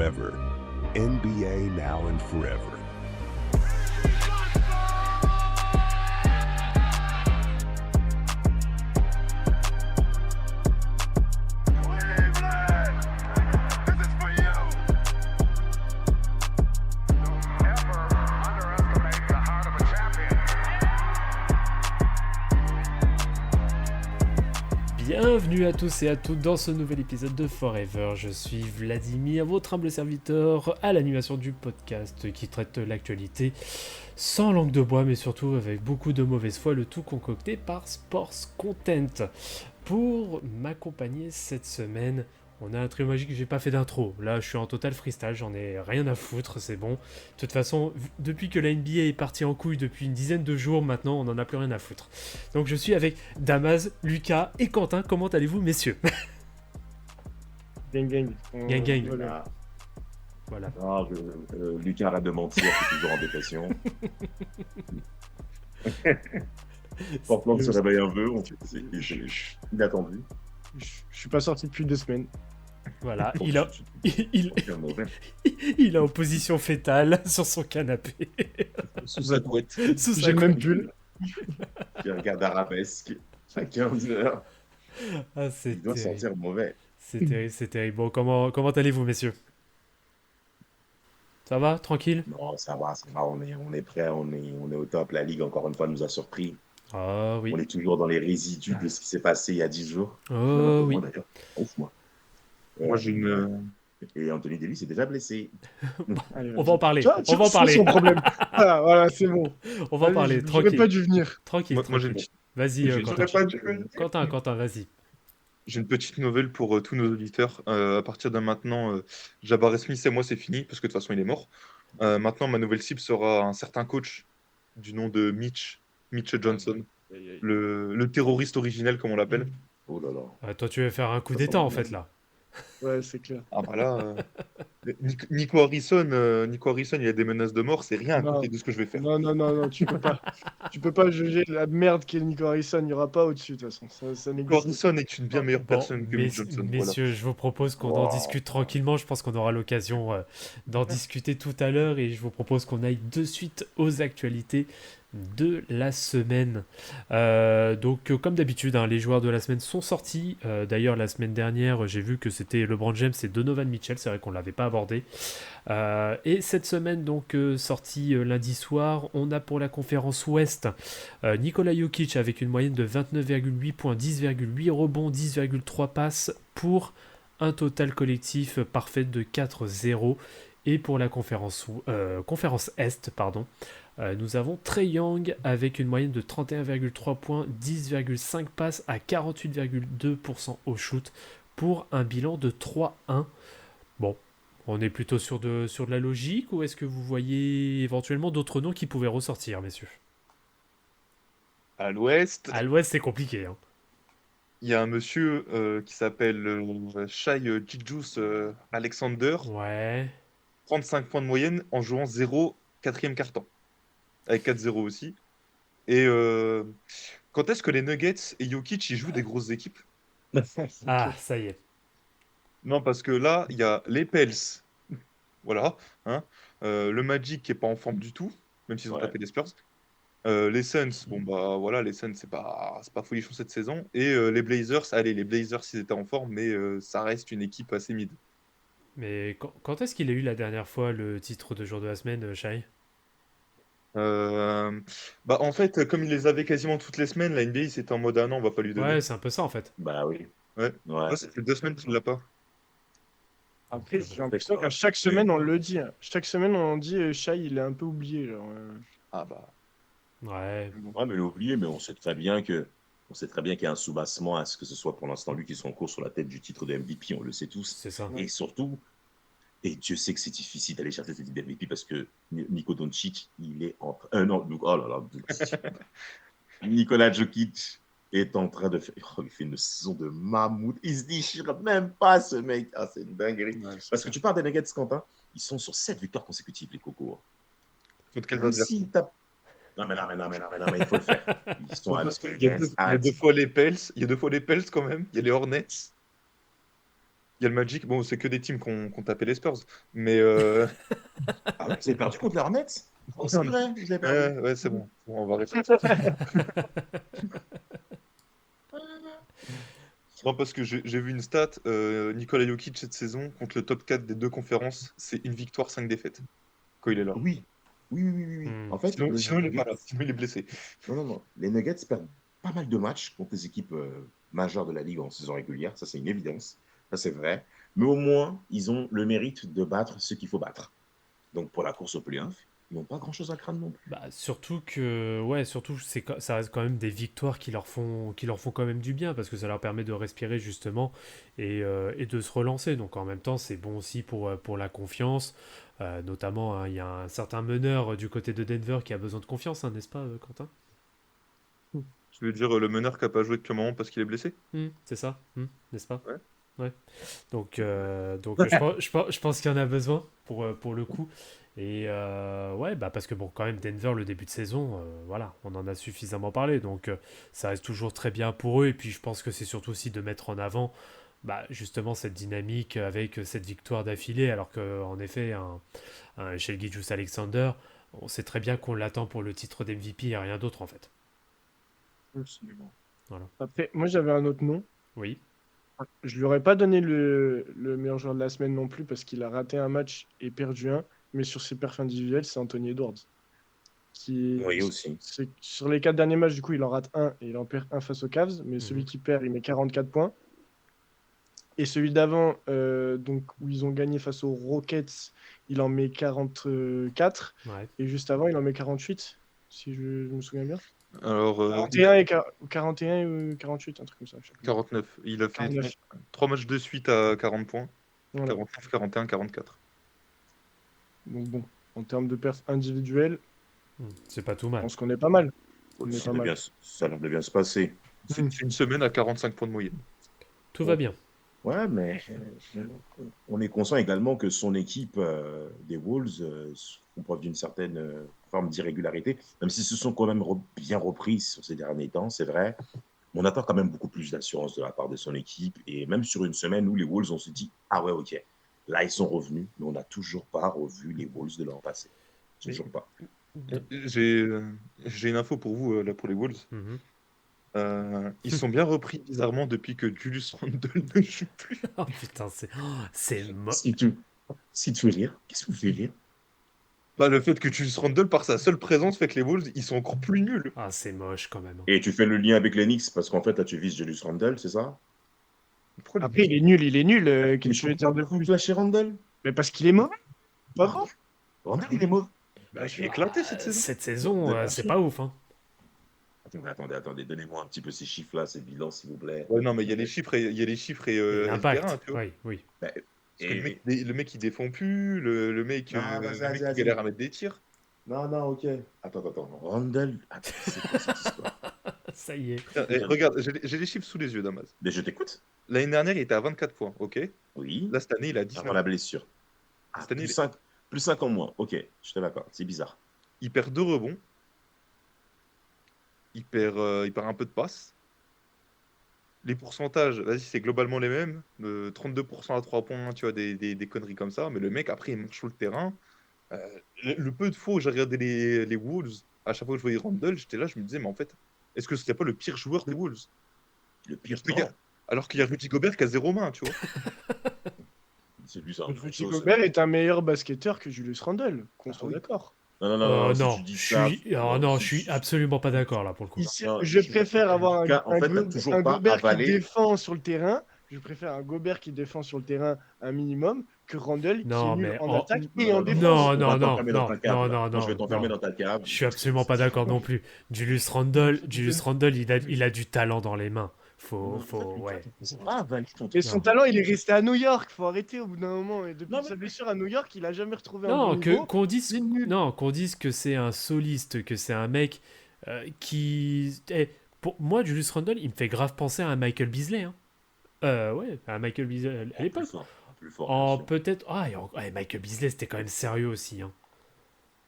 forever. NBA now and forever. Bienvenue à tous et à toutes dans ce nouvel épisode de Forever. Je suis Vladimir, votre humble serviteur à l'animation du podcast qui traite l'actualité sans langue de bois mais surtout avec beaucoup de mauvaise foi, le tout concocté par Sports Content. Pour m'accompagner cette semaine, on a un trio magique, j'ai pas fait d'intro. Là, je suis en total freestyle, j'en ai rien à foutre, c'est bon. De toute façon, depuis que la NBA est partie en couille depuis une dizaine de jours, maintenant, on n'en a plus rien à foutre. Donc, je suis avec Damaz, Lucas et Quentin. Comment allez-vous, messieurs? Gang gang. Gang gang. Voilà. Voilà. Ah, Lucas arrête de mentir, c'est toujours en dépression. Portland se réveille un peu, c'est inattendu. Je suis pas sorti depuis 2 semaines. Voilà, il est en position fétale sur son canapé. Sous sa couette. J'ai le même pull. Il regarde Arabesque à 15h. Ah, Il doit sentir mauvais. C'est terrible, c'est terrible. Bon, comment allez-vous, messieurs? Ça va, tranquille? Non, ça va, on est prêt, on est au top. La Ligue, encore une fois, nous a surpris. Ah oui. On est toujours dans les résidus de ce qui s'est passé il y a 10 jours. Oh oui. Moi, d'ailleurs. Ouf, moi. Moi, j'ai une... Et Anthony Davis est déjà blessé. Allez, On va en parler. Ça, On va en parler. C'est son problème. Voilà, c'est bon. On va en parler, J'aurais tranquille. pas dû venir. Tranquille, Moi, j'ai tranquille. Vas-y, Quentin, vas-y. une petite nouvelle pour tous nos auditeurs. À partir de maintenant, Jabari Smith et moi, c'est fini, parce que de toute façon, il est mort. Maintenant, ma nouvelle cible sera un certain coach du nom de Mitch Johnson, le terroriste originel, comme on l'appelle. Oh là là. Toi, tu veux faire un coup d'état, en fait, là. Ouais, c'est clair. Ah bah là, Nico Harrison, il a des menaces de mort, c'est rien à Non. côté de ce que je vais faire. Non, tu peux pas. Tu peux pas juger la merde qu'est Nico Harrison. Il n'y aura pas au-dessus, de toute façon. Ça Nico n'existe Harrison est une bien meilleure Bon, personne que Mitch Johnson. Voilà. messieurs, je vous propose qu'on en discute tranquillement. Je pense qu'on aura l'occasion d'en discuter tout à l'heure et je vous propose qu'on aille de suite aux actualités de la semaine. Donc, comme d'habitude, les joueurs de la semaine sont sortis. D'ailleurs, la semaine dernière, j'ai vu que c'était LeBron James et Donovan Mitchell. C'est vrai qu'on ne l'avait pas abordé. Et cette semaine, donc, sortie lundi soir, on a pour la conférence Ouest Nikola Jokic avec une moyenne de 29,8 points, 10,8 rebonds, 10,3 passes pour un total collectif parfait de 4-0. Et pour la conférence Est, nous avons Trae Young avec une moyenne de 31,3 points, 10,5 passes à 48,2% au shoot pour un bilan de 3-1. Bon, on est plutôt sur de la logique ou est-ce que vous voyez éventuellement d'autres noms qui pouvaient ressortir, messieurs? À l'Ouest, À l'Ouest, c'est compliqué. il y a un monsieur qui s'appelle Shai Gilgeous Alexander, Ouais. 35 points de moyenne en jouant 0 quatrième quart-temps, avec 4-0 aussi. Et quand est-ce que les Nuggets et Jokic ils jouent des grosses équipes? Ah, ça y est. Non, parce que là, il y a les Pels, voilà, hein, le Magic qui est pas en forme du tout, même s'ils ont Ouais. tapé les Spurs. Les Suns, bon bah voilà, les Suns c'est pas folichon cette saison. Et les Blazers, les Blazers ils étaient en forme, mais ça reste une équipe assez mid. Mais quand est-ce qu'il a eu la dernière fois le titre de joueur de la semaine, Shai? En fait, comme il les avait quasiment toutes les semaines, la NBA c'était en mode ah non, on va pas lui donner. Ouais, c'est un peu ça en fait. Bah oui. Ouais. Ouais. Ça fait 2 semaines qu'il l'a pas. Après, j'ai l'impression qu'à chaque semaine, on le dit. Chaque semaine, on dit Shai, il est un peu oublié. Genre, Ah bah. Ouais. Ouais, mais oublié, mais on sait très bien qu'il y a un soubassement à ce que ce soit pour l'instant lui qui soit en course sur la tête du titre de MVP, on le sait tous. C'est ça. Et surtout, et Dieu sait que c'est difficile d'aller chercher ce titre de MVP parce que Niko Doncic, il est en train... non, oh là là. Nikola Jokic est en train de faire... Oh, il fait une saison de mammouth. Il se déchire même pas, ce mec. Ah, c'est une dinguerie. Ouais, Parce que tu parles des Nuggets, Quentin, ils sont sur 7 victoires consécutives, les cocos. Contre quel Même adversaire? s'ils tapent... Non, mais il faut le faire. Ils sont à... Il y a deux fois les Pels, quand même. Il y a les Hornets. Il y a le Magic, bon, c'est que des teams qu'on tapé les Spurs, mais Ah ouais, vous avez perdu contre les Hornets? Oh, c'est vrai, vous avez perdu. ouais, c'est bon. Bon, on va arrêter. Non, parce que j'ai vu une stat, Nikola Jokic cette saison, contre le top 4 des deux conférences, c'est une victoire, 5 défaites, quand il est là. Oui, oui. Hmm. En fait, Sinon, il est pas là, sinon il est blessé. non. Les Nuggets perdent pas mal de matchs contre les équipes majeures de la Ligue en saison régulière. Ça, c'est une évidence. Ça, c'est vrai. Mais au moins, ils ont le mérite de battre ce qu'il faut battre. Donc, pour la course au play-off, ils n'ont pas grand-chose à craindre non plus. Bah, surtout ça reste quand même des victoires qui leur font quand même du bien parce que ça leur permet de respirer justement et de se relancer. Donc en même temps, c'est bon aussi pour la confiance. Notamment, hein, il y a un certain meneur du côté de Denver qui a besoin de confiance, hein, n'est-ce pas, Quentin? Tu veux dire le meneur qui n'a pas joué depuis un moment parce qu'il est blessé? C'est ça, n'est-ce pas? Ouais. Ouais. Donc je pense qu'il y en a besoin pour le coup. Et ouais, bah parce que bon, quand même, Denver, le début de saison, voilà, on en a suffisamment parlé. Donc ça reste toujours très bien pour eux. Et puis je pense que c'est surtout aussi de mettre en avant bah, justement cette dynamique avec cette victoire d'affilée. Alors qu'en effet, un Shai Gilgeous-Alexander, on sait très bien qu'on l'attend pour le titre d'MVP et rien d'autre en fait. Absolument. Après, moi, j'avais un autre nom. Oui. Je lui aurais pas donné le meilleur joueur de la semaine non plus parce qu'il a raté un match et perdu un. Mais sur ses perfs individuels, c'est Anthony Edwards. Oui, aussi. Sur les 4 derniers matchs, du coup, il en rate un et il en perd un face aux Cavs. Mais celui qui perd, il met 44 points. Et celui d'avant, donc, où ils ont gagné face aux Rockets, il en met 44. Ouais. Et juste avant, il en met 48, si je me souviens bien. Alors, 41 ou 48, un truc comme ça. Je sais plus. 49. Il a fait 49. 3 matchs de suite à 40 points. Voilà. 49, 41, 44. Donc bon, en termes de perfs individuels, C'est pas tout je mal. pense qu'on est pas mal. On est Ça pas mal. a l'air de bien se passer. C'est une semaine à 45 points de moyenne. Tout va bien. Ouais, mais on est conscient également que son équipe des Wolves font preuve d'une certaine forme d'irrégularité, même s'ils se sont quand même bien repris sur ces derniers temps, c'est vrai. On attend quand même beaucoup plus d'assurance de la part de son équipe, et même sur une semaine où les Wolves, on se dit « Ah ouais, ok, là ils sont revenus, mais on n'a toujours pas revu les Wolves de l'an passé. » Toujours pas. J'ai une info pour vous, là, pour les Wolves. Mhm. Ils sont bien repris bizarrement depuis que Julius Randle ne joue plus. Oh putain, c'est Si tu veux rire, qu'est-ce que vous faites rire? Bah, le fait que Julius Randle, par sa seule présence, fait que les Wolves, ils sont encore plus nuls. Ah, c'est moche quand même. Et tu fais le lien avec les Knicks, parce qu'en fait, là, tu vises Julius Randle, c'est ça? Pourquoi les Après, il est nul. Qu'est-ce que je veux dire de Vous plus? lâchez Randle? Mais parce qu'il est mauvais. Pas bon. Randle, il est mauvais. Bah, il est éclaté cette saison. Cette saison, c'est pas ouf. Hein. Attendez, donnez-moi un petit peu ces chiffres-là, ces bilans, s'il vous plaît. Ouais, non, mais il y a les chiffres et Et le l'impact. terrain, tu vois. Oui. Parce que le mec, il défend plus, le mec, il galère à mettre des tirs. Non, ok. Attends. Randle. C'est quoi cette histoire? Ça y est. Regarde, j'ai les chiffres sous les yeux, Damas. Mais je t'écoute. L'année dernière, il était à 24 points, ok? Oui. Là, cette année, il a 19. Avant la blessure. Cette année, plus 5 en moins. Ok, je suis d'accord. C'est bizarre. il perd 2 rebonds. Il perd un peu de passes. Les pourcentages, vas-y, c'est globalement les mêmes. 32% à 3 points, tu vois, des conneries comme ça. Mais le mec, après, il marche sur le terrain. Le peu de fois où j'ai regardé les Wolves, à chaque fois que je voyais Randle, j'étais là, je me disais, mais en fait, est-ce que ce serait pas le pire joueur des Wolves? Le pire, Alors qu'il y a Rudy Gobert qui a 0 main, tu vois. c'est lui ça. Rudy Gobert est un meilleur basketteur que Julius Randle, qu'on soit d'accord. Non, non, si tu dis je suis absolument pas d'accord là pour le coup. Je préfère avoir un Gobert avalé. qui défend sur le terrain. Je préfère un Gobert qui défend sur le terrain un minimum que Randle qui est nul en attaque et en défense. Non. Je vais t'enfermer dans ta cave. Je suis absolument pas d'accord non plus. Julius Randle, il a du talent dans les mains. Ouais. Et son talent, il est resté à New York. Faut arrêter au bout d'un moment. Et depuis sa blessure à New York, il a jamais retrouvé un bon niveau. Qu'on dise que c'est un soliste, que c'est un mec qui. Pour moi, Julius Randle, il me fait grave penser à un Michael Beasley. Hein. Ouais, à un Michael Beasley à l'époque. Plus fort. Peut-être. Michael Beasley, c'était quand même sérieux aussi. Hein.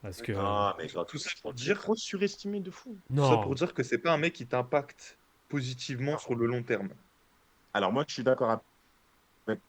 Parce que. Mais Tout ça pour dire, Trop surestimé de fou. tout ça pour dire que c'est pas un mec qui t'impacte positivement sur le long terme. Alors moi, je suis d'accord avec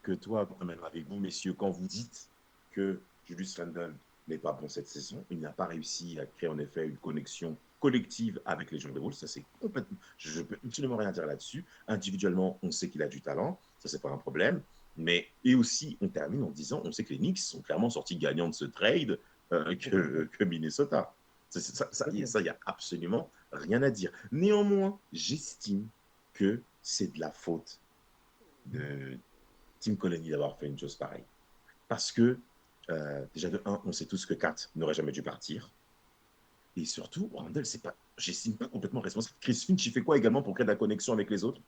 que toi, même avec vous, messieurs, quand vous dites que Julius Randle n'est pas bon cette saison, il n'a pas réussi à créer en effet une connexion collective avec les joueurs de Wolves. Ça, c'est complètement. Je ne peux absolument rien dire là-dessus. Individuellement, on sait qu'il a du talent. Ça, c'est pas un problème. Mais, et aussi, on termine en disant on sait que les Knicks sont clairement sortis gagnants de ce trade que Minnesota. Ça, il n'y a absolument rien à dire. Néanmoins, j'estime que c'est de la faute de Tim Connelly d'avoir fait une chose pareille. Parce que, déjà de 1, on sait tous que Kat n'aurait jamais dû partir. Et surtout, Randle, j'estime pas complètement responsable. Chris Finch, il fait quoi également pour créer de la connexion avec les autres?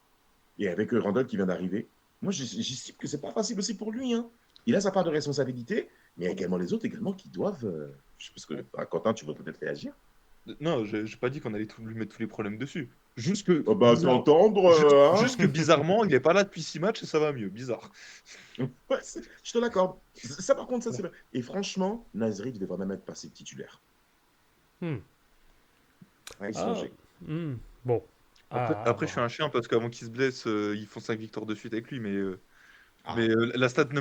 Et avec Randle qui vient d'arriver. Moi, j'estime que c'est pas facile aussi pour lui. Hein. Il a sa part de responsabilité, mais il y a également les autres également qui doivent. Je pense que, Quentin, tu veux peut-être réagir? Non, j'ai pas dit qu'on allait lui mettre tous les problèmes dessus. Juste que, Oh bah, bizarre- t'entendre. juste que bizarrement, il est pas là depuis 6 matchs et ça va mieux. Bizarre. Ouais, je te l'accorde. Ça, par contre, ça, c'est vrai. Et franchement, Nasri devrait même être passé titulaire. Hmm. Ouais, Ah, bon. Après, je suis un chien parce qu'avant qu'il se blesse, ils font 5 victoires de suite avec lui. Ah. Mais la stat ne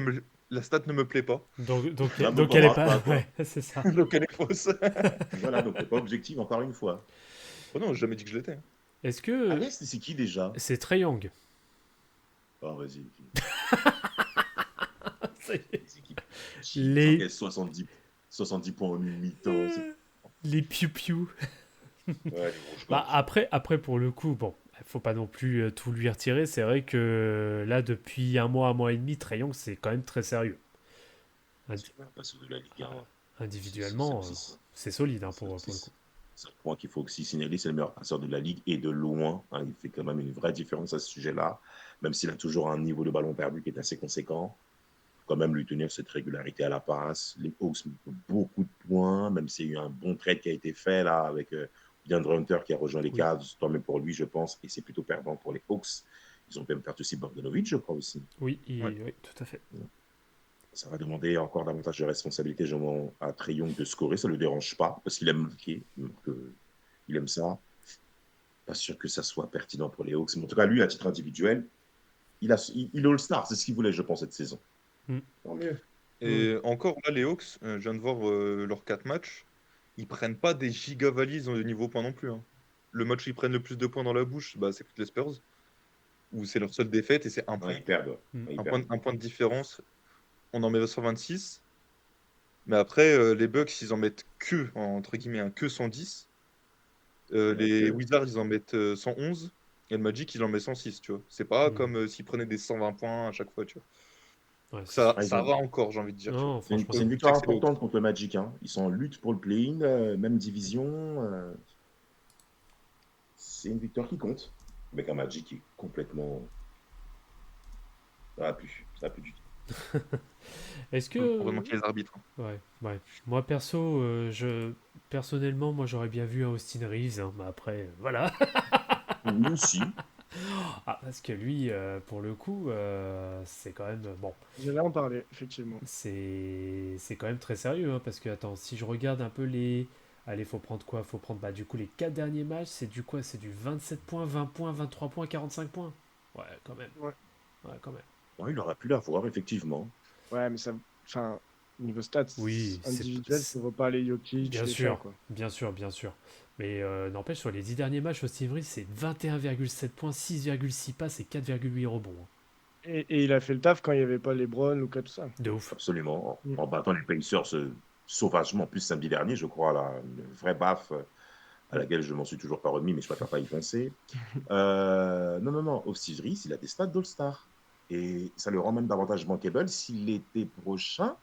me plaît pas. Donc Ah, donc bon, elle est bah, pas. quoi. Ouais, c'est ça. Donc elle est fausse. Voilà, donc t'es pas objectif encore une fois. Oh non, j'ai jamais dit que je l'étais. Est-ce que À l'Est, c'est qui déjà? c'est Trae Young? Oh, vas-y. C'est- C'est qui? Les- Ok, 70 points en une mi-temps. Les piou-piou. Ouais, les gros Bah, joueurs. après, pour le coup, bon, faut pas non plus tout lui retirer. C'est vrai que là, depuis un mois et demi, Trae Young, c'est quand même très sérieux. C'est pas sur de la Ligue 1. Individuellement, c'est solide hein, pour le coup. C'est un point qu'il faut aussi signaler, c'est le meilleur passeur de la Ligue et de loin. Hein, il fait quand même une vraie différence à ce sujet-là, même s'il a toujours un niveau de ballon perdu qui est assez conséquent. Quand même lui tenir cette régularité à la passe. Les Hawks mettent beaucoup de points, même s'il y a eu un bon trade qui a été fait là avec DeAndre Hunter qui a rejoint les Cavs, tant même pour lui, je pense, et c'est plutôt perdant pour les Hawks. Ils ont même perdu aussi Bogdanovic, je crois aussi. Oui, oui, tout à fait. Ça va demander encore davantage de responsabilité à Trae Young de scorer. Ça ne le dérange pas parce qu'il aime marquer. Il aime ça. Pas sûr que ça soit pertinent pour les Hawks. Mais en tout cas, lui, à titre individuel, il est All-Star. C'est ce qu'il voulait, je pense, cette saison. Tant mieux. Et encore là, les Hawks, je viens de voir leurs 4 matchs. Ils prennent pas des giga valises au niveau points non plus. Hein. Le match où ils prennent le plus de points dans la bouche, bah, c'est contre les Spurs. Où c'est leur seule défaite et c'est un point. Ils perdent. Un point de différence. On en met 126. Mais après, les Bucks, ils en mettent que, entre guillemets, que 110. Les Wizards, ils en mettent 111. Et le Magic, il en met 106, tu vois. C'est pas comme s'ils prenaient des 120 points à chaque fois, tu vois. Ouais, Ça va encore, j'ai envie de dire. non, C'est franchement, une victoire importante contre le Magic. Hein. Ils sont en lutte pour le play-in, même division. C'est une victoire qui compte. Avec un Magic qui est complètement. Ça n'a plus du tout. est-ce que Vraiment qu'il y ait les arbitres. ouais. Moi personnellement, moi j'aurais bien vu un Austin Reeves, hein, mais après voilà. Nous aussi. Ah, parce que lui, pour le coup, c'est quand même bon. J'allais en parler, effectivement. C'est quand même très sérieux, hein, parce que attends, si je regarde un peu les, allez, faut prendre quoi? Faut prendre bah du coup les 4 derniers matchs, c'est du quoi? C'est du 27 points, 20 points, 23 points, 45 points. Ouais, quand même. Ouais. Ouais, quand même. Ouais, il aurait pu l'avoir, effectivement. Ouais, mais ça. Enfin, niveau stats Oui, individuel, ça vaut pas les Jokic. Bien les sûr, faire, quoi. bien sûr. Mais n'empêche, sur les 10 derniers matchs, Austin Reeves, c'est 21,7 points, 6,6 passes et 4,8 rebonds. Hein. Et il a fait le taf quand il n'y avait pas LeBron, Luka, tout ça. De ouf. Absolument. En battant les Pacers sauvagement, plus samedi dernier, je crois, là, une vraie baffe à laquelle je m'en suis toujours pas remis, mais je préfère pas y penser. Non. Austin Reeves, il a des stats d'All-Star. Et ça le rend même davantage bankable si l'été prochain.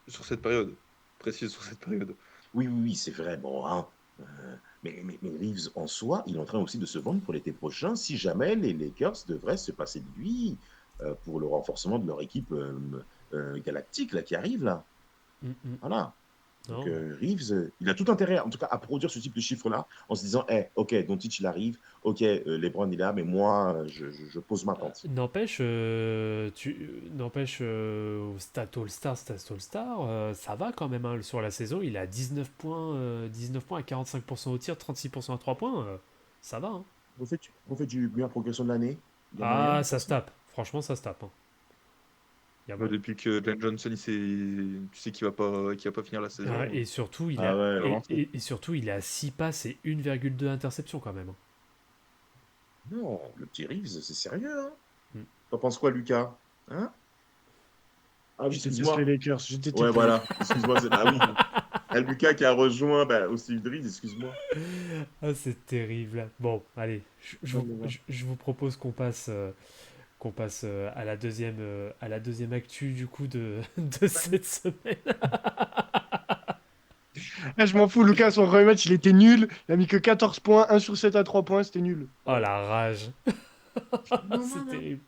Sur cette période. Précise sur cette période. Oui, c'est vrai. Bon, hein. Mais Reeves, en soi, il est en train aussi de se vendre pour l'été prochain si jamais les Lakers devraient se passer de lui pour le renforcement de leur équipe galactique là, qui arrive là. Voilà. Donc Reeves, il a tout intérêt, en tout cas, à produire ce type de chiffres-là, en se disant, ok, Doncic il arrive, ok, LeBron il est là, mais moi, je pose ma tente. N'empêche, au Stat All-Star, ça va quand même. Hein, sur la saison, il a 19 points à 45% au tir, 36% à 3 points. Ça va. Hein. Vous faites du meilleure progression de l'année? Ah, ça se tape. Franchement, ça se tape. Hein. Il y a- Depuis que Glenn Johnson, tu sais qu'il va pas finir la saison. Et surtout, il Ah ouais, vraiment. et surtout, il est à 6 passes et 1,2 interceptions quand même. Non, le petit Reeves, c'est sérieux. Hein. Mm. T'en penses quoi, Lucas? Hein? Ah, je déteste Excuse-moi. les Lakers. Je déteste Ouais, les voilà. Excuse-moi. Ah oui. Ah, Lucas qui a rejoint aussi Reeves, excuse-moi. Ah, c'est terrible. Bon, allez, je vous propose qu'on passe à la deuxième actu du coup de cette semaine. Ah, je m'en fous, Lucas, son premier match, il était nul. Il a mis que 14 points, 1 sur 7 à 3 points, c'était nul. Oh la rage. C'est terrible.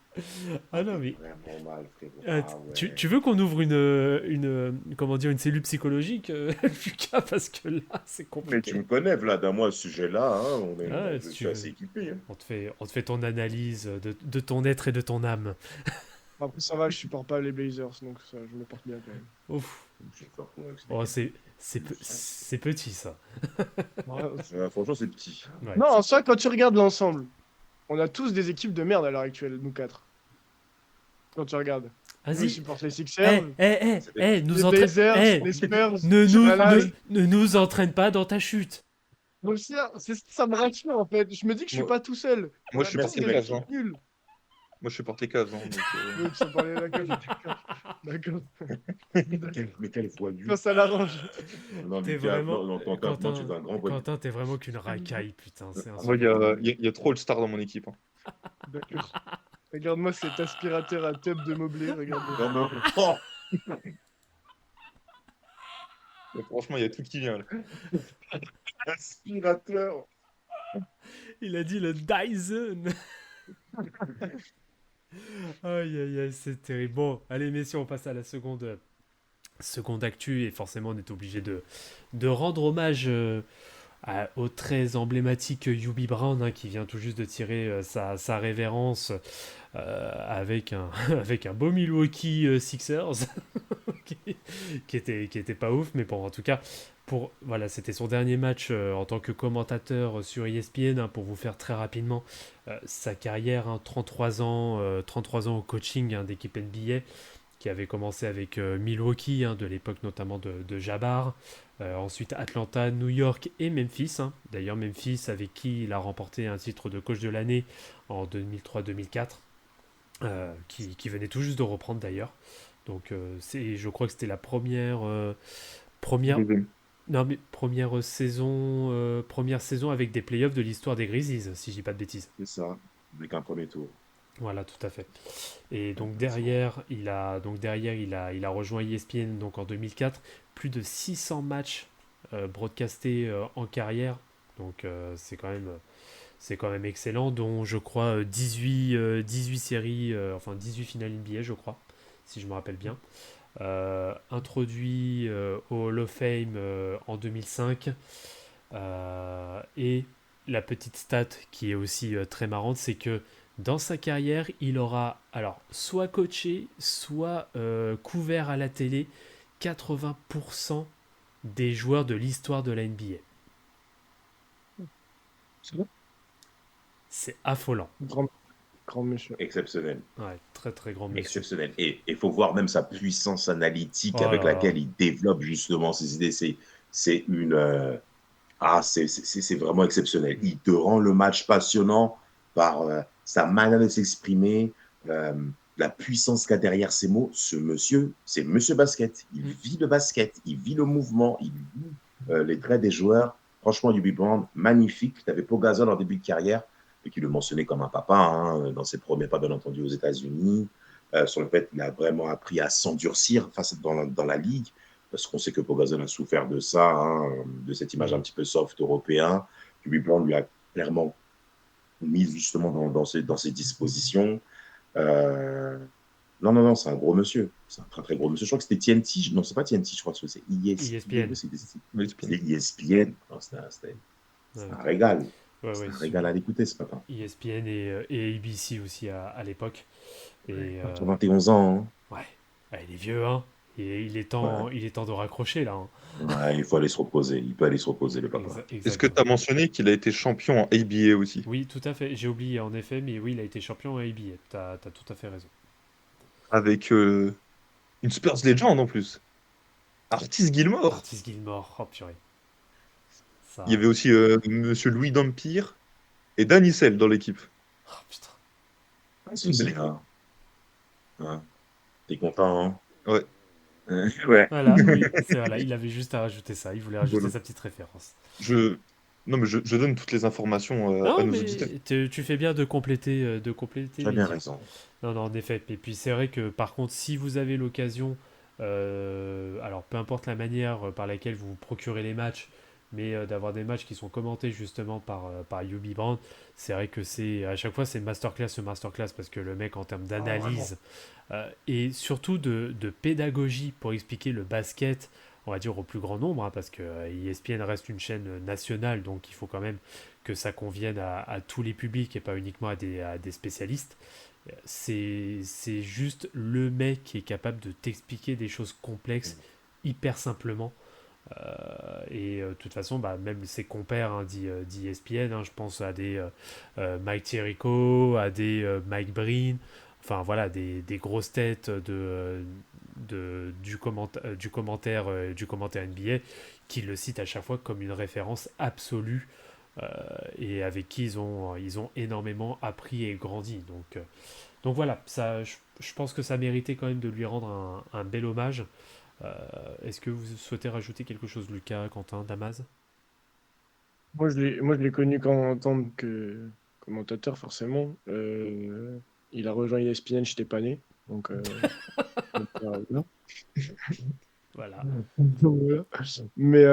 Ah non, mais Vraiment mal, frérot. euh, Ah ouais. tu veux qu'on ouvre comment dire, une cellule psychologique, Lucas, parce que là, c'est Mais compliqué. tu me connais, Vlad, à moi, ce sujet-là, hein, Ouais, je si suis tu assez veux. équipé. Hein. On te fait ton analyse de ton être et de ton âme. Après, ça va, je supporte pas les Blazers, donc ça, je me porte bien quand même. Ouf. Je suis fort convaincu. Oh, c'est petit ça. Franchement, c'est petit. Ouais. Non, en soi, quand tu regardes l'ensemble, on a tous des équipes de merde à l'heure actuelle, nous 4. Quand tu regardes. Je Vas-y. supporte les Sixers, Nous les entraîne. Blazers, les Spurs, Ne nous entraîne pas dans ta chute. Donc ça me rassure en fait. Je me dis que je suis Moi- pas tout seul. Moi, je Merci, supporte les Cavs. Hein. Nul. Moi, je supporte les Cavs. Hein, donc, Oui, tu parlais d'accord. Mais quelle voix dure. Quand ça l'arrange. Non, T'es Lucas, vraiment. non, ton Quentin, tu es un grand voix. Quentin, t'es vraiment qu'une racaille, putain. C'est Moi, il y insupportable. a trop All-Star dans mon équipe. Hein. D'accord. Regarde-moi cet aspirateur à tube de Mobley, regarde. Non, mais... Oh Et franchement, il y a tout qui vient. Là. aspirateur. Il a dit le Dyson. Aïe, aïe, aïe, c'est terrible. Bon, allez, messieurs, on passe à la seconde actu. Et forcément, on est obligé de rendre hommage au très emblématique Yubi Brown, hein, qui vient tout juste de tirer sa révérence avec un beau Milwaukee Sixers qui était pas ouf, mais bon, en tout cas, voilà, c'était son dernier match en tant que commentateur sur ESPN, hein, pour vous faire très rapidement sa carrière, hein, 33 ans au coaching, hein, d'équipe NBA, qui avait commencé avec Milwaukee, hein, de l'époque notamment de Jabbar, ensuite Atlanta, New York et Memphis, hein. D'ailleurs Memphis avec qui il a remporté un titre de coach de l'année en 2003-2004, qui venait tout juste de reprendre d'ailleurs. Donc je crois que c'était la première saison avec des playoffs de l'histoire des Grizzlies, si je dis pas de bêtises. C'est ça, avec un premier tour. Voilà, tout à fait. Et donc derrière, il a rejoint ESPN donc en 2004, plus de 600 matchs broadcastés en carrière. Donc c'est quand même excellent, dont je crois 18 séries, 18 finales NBA, je crois, si je me rappelle bien. Introduit au Hall of Fame en 2005. Et la petite stat qui est aussi très marrante, c'est que dans sa carrière, il aura alors soit coaché, soit couvert à la télé 80% des joueurs de l'histoire de la NBA. C'est bon. C'est affolant. Grand monsieur. Exceptionnel. Ouais, très très grand monsieur. Exceptionnel. Et il faut voir même sa puissance analytique Oh avec là laquelle là. il développe justement ses idées. C'est vraiment exceptionnel. Il te rend le match passionnant par sa manière de s'exprimer, la puissance qu'il y a derrière ses mots. Ce monsieur, c'est monsieur basket. Il vit le basket, il vit le mouvement, il vit les traits des joueurs. Franchement, Yubi Brown, magnifique. Tu avais Pau Gasol en début de carrière, et qui le mentionnait comme un papa, hein, dans ses premiers pas, bien entendu, aux États-Unis, sur le fait qu'il a vraiment appris à s'endurcir dans la ligue, parce qu'on sait que Pau Gasol a souffert de ça, hein, de cette image un petit peu soft européen. Yubi Brown lui a clairement mis justement dans ses dispositions. Non, c'est un gros monsieur. C'est un très, très gros monsieur. Je crois que c'était TNT. Non, c'est pas TNT, je crois que c'est ESPN. C'est ESPN. C'était un régal. C'est un régal à l'écouter, ce matin. ESPN et ABC aussi à l'époque. Et, 91 ans. Hein. Ouais, il est vieux, hein. Et il est temps de raccrocher, là. Hein. Ouais, il faut aller se reposer. Il peut aller se reposer, le papa. Est-ce que tu as mentionné qu'il a été champion en ABA aussi? Oui, tout à fait. J'ai oublié, en effet, mais oui, il a été champion en ABA. Tu as tout à fait raison. Avec une Spurs Legend en plus. Artis Gilmore. Artis Gilmore, oh purée. Il y Ça... avait aussi Monsieur Louis Dampire et Dan Issel dans l'équipe. Oh putain. C'est bien. Hein. T'es content, hein? Ouais. Ouais. Voilà, oui, c'est voilà, il avait juste à rajouter ça, il voulait rajouter Voilà. sa petite référence. Je... Non, mais je donne toutes les informations à Non, nos mais auditeurs. tu fais bien de compléter Tu as bien l'équipe. raison. Non, non, en effet. Et puis c'est vrai que par contre, si vous avez l'occasion, alors peu importe la manière par laquelle vous vous procurez les matchs, mais d'avoir des matchs qui sont commentés justement par Yubi Brown, c'est vrai que c'est à chaque fois c'est masterclass parce que le mec en termes Ah, vraiment. d'analyse et surtout de pédagogie pour expliquer le basket, on va dire au plus grand nombre, hein, parce que ESPN reste une chaîne nationale, donc il faut quand même que ça convienne à tous les publics et pas uniquement à des spécialistes. C'est juste le mec qui est capable de t'expliquer des choses complexes hyper simplement. De toute façon, bah, même ses compères hein, d'ESPN, hein, je pense à des Mike Tirico, à des Mike Breen, enfin voilà, des grosses têtes du commentaire NBA qui le citent à chaque fois comme une référence absolue et avec qui ils ont énormément appris et grandi. Donc voilà, ça, je pense que ça méritait quand même de lui rendre un bel hommage. Euh, Est-ce que vous souhaitez rajouter quelque chose, Lucas, Quentin, Damas? Moi, je l'ai connu en tant que commentateur, forcément. Il a rejoint ESPN, je n'étais pas né. Donc, voilà. Voilà. Voilà. Mais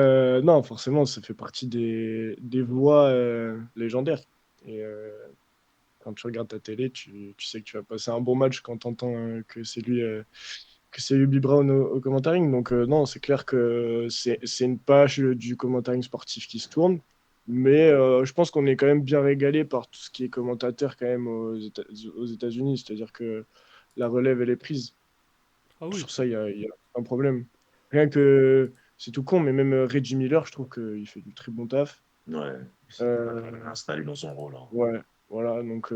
non, forcément, ça fait partie des voix légendaires. Et quand tu regardes ta télé, tu sais que tu vas passer un bon match quand tu entends que c'est lui, que c'est Ubi Brown au commentaring. Donc, non, c'est clair que c'est une page du commentaring sportif qui se tourne. Mais je pense qu'on est quand même bien régalé par tout ce qui est commentateur quand même aux États-Unis. C'est-à-dire que la relève, elle est prise. Ah oui. Sur ça, il y a un problème. Rien que c'est tout con, mais même Reggie Miller, je trouve qu'il fait du très bon taf. Ouais. Euh, Installé dans son rôle, hein. ouais, voilà. Donc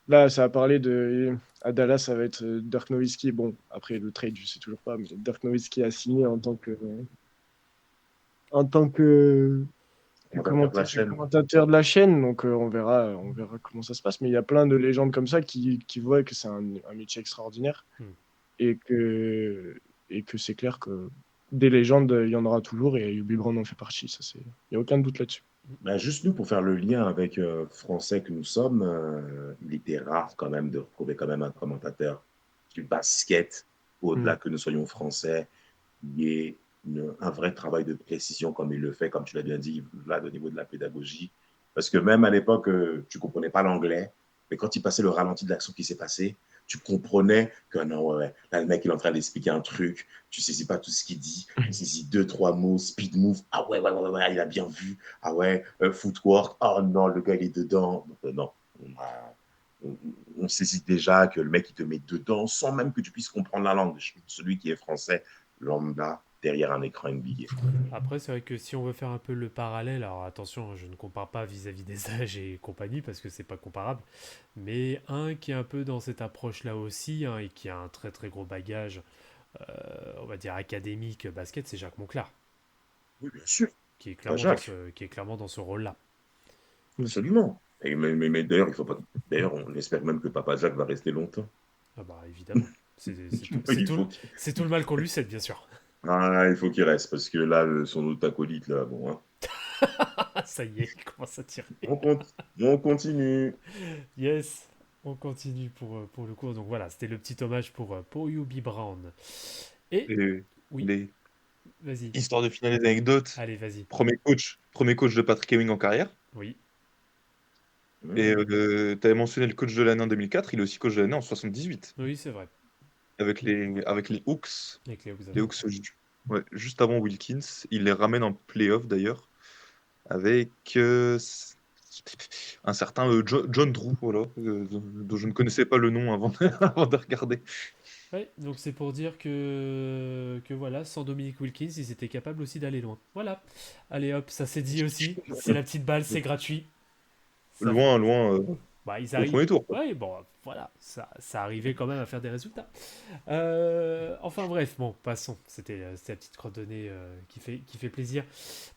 là, ça a parlé de. À Dallas, ça va être Dirk Nowitzki. Bon, après le trade, je sais toujours pas, mais Dirk Nowitzki a signé en tant Commentateur de la chaîne. commentateur de la chaîne. Donc on verra comment ça se passe. Mais il y a plein de légendes comme ça qui voient que c'est un métier extraordinaire Hmm. et que c'est clair que des légendes, il y en aura toujours et Ubi Brown en fait partie. Il n'y a aucun doute là-dessus. Bah, juste nous, pour faire le lien avec Français que nous sommes, il était rare quand même de retrouver quand même un commentateur du basket, au-delà que nous soyons Français, qui ait un vrai travail de précision comme il le fait, comme tu l'as bien dit, là, au niveau de la pédagogie. Parce que même à l'époque, tu ne comprenais pas l'anglais, mais quand il passait le ralenti de l'action qui s'est passé, tu comprenais que non, ouais, là, le mec, il est en train d'expliquer un truc, tu ne saisis pas tout ce qu'il dit, tu saisis deux, trois mots, speed move, ah ouais, il a bien vu, ah ouais, footwork, oh non, le gars, il est dedans. Donc, non, on, on saisit déjà que le mec, il te met dedans sans même que tu puisses comprendre la langue. Celui qui est français, lambda, derrière un écran NBA. Après, c'est vrai que si on veut faire un peu le parallèle, alors attention, je ne compare pas vis-à-vis des âges et compagnie parce que c'est pas comparable, mais un qui est un peu dans cette approche-là aussi hein, et qui a un très très gros bagage, on va dire académique basket, c'est Jacques Monclar, Oui, bien sûr. qui est Pas clairement Jacques. qui est clairement dans ce rôle-là. Absolument. Mais d'ailleurs, il faut pas. D'ailleurs, on espère même que Papa Jacques va rester longtemps. Ah bah évidemment, Il faut, c'est tout le mal qu'on lui souhaite, bien sûr. il faut qu'il reste parce que là, son autre acolyte, là, bon, hein. Ah, ça y est, il commence à tirer. On continue. Yes, on continue pour le cours. Donc voilà, c'était le petit hommage pour Yubi Brown. Et Et oui, les... vas-y, Histoire de finir les anecdotes, allez, vas-y. premier coach de Patrick Ewing en carrière. Oui, Et tu avais mentionné le coach de l'année en 2004, il est aussi coach de l'année en 78, oui, c'est vrai. avec les Hawks. Avec les Hawks Les Hawks, ouais, juste avant Wilkins. Il les ramène en playoff d'ailleurs, avec un certain John Drew, voilà, dont je ne connaissais pas le nom avant, avant de regarder. Ouais, donc c'est pour dire que voilà, sans Dominique Wilkins, ils étaient capables aussi d'aller loin. Voilà. Allez hop, ça c'est dit aussi. C'est la petite balle, c'est gratuit. Ça, Loin, loin. Bah, ils Au arrivent. premier tour. Ouais, bon, voilà, ça arrivait quand même à faire des résultats. Enfin bref, bon, passons. C'était la petite coordonnée qui fait plaisir.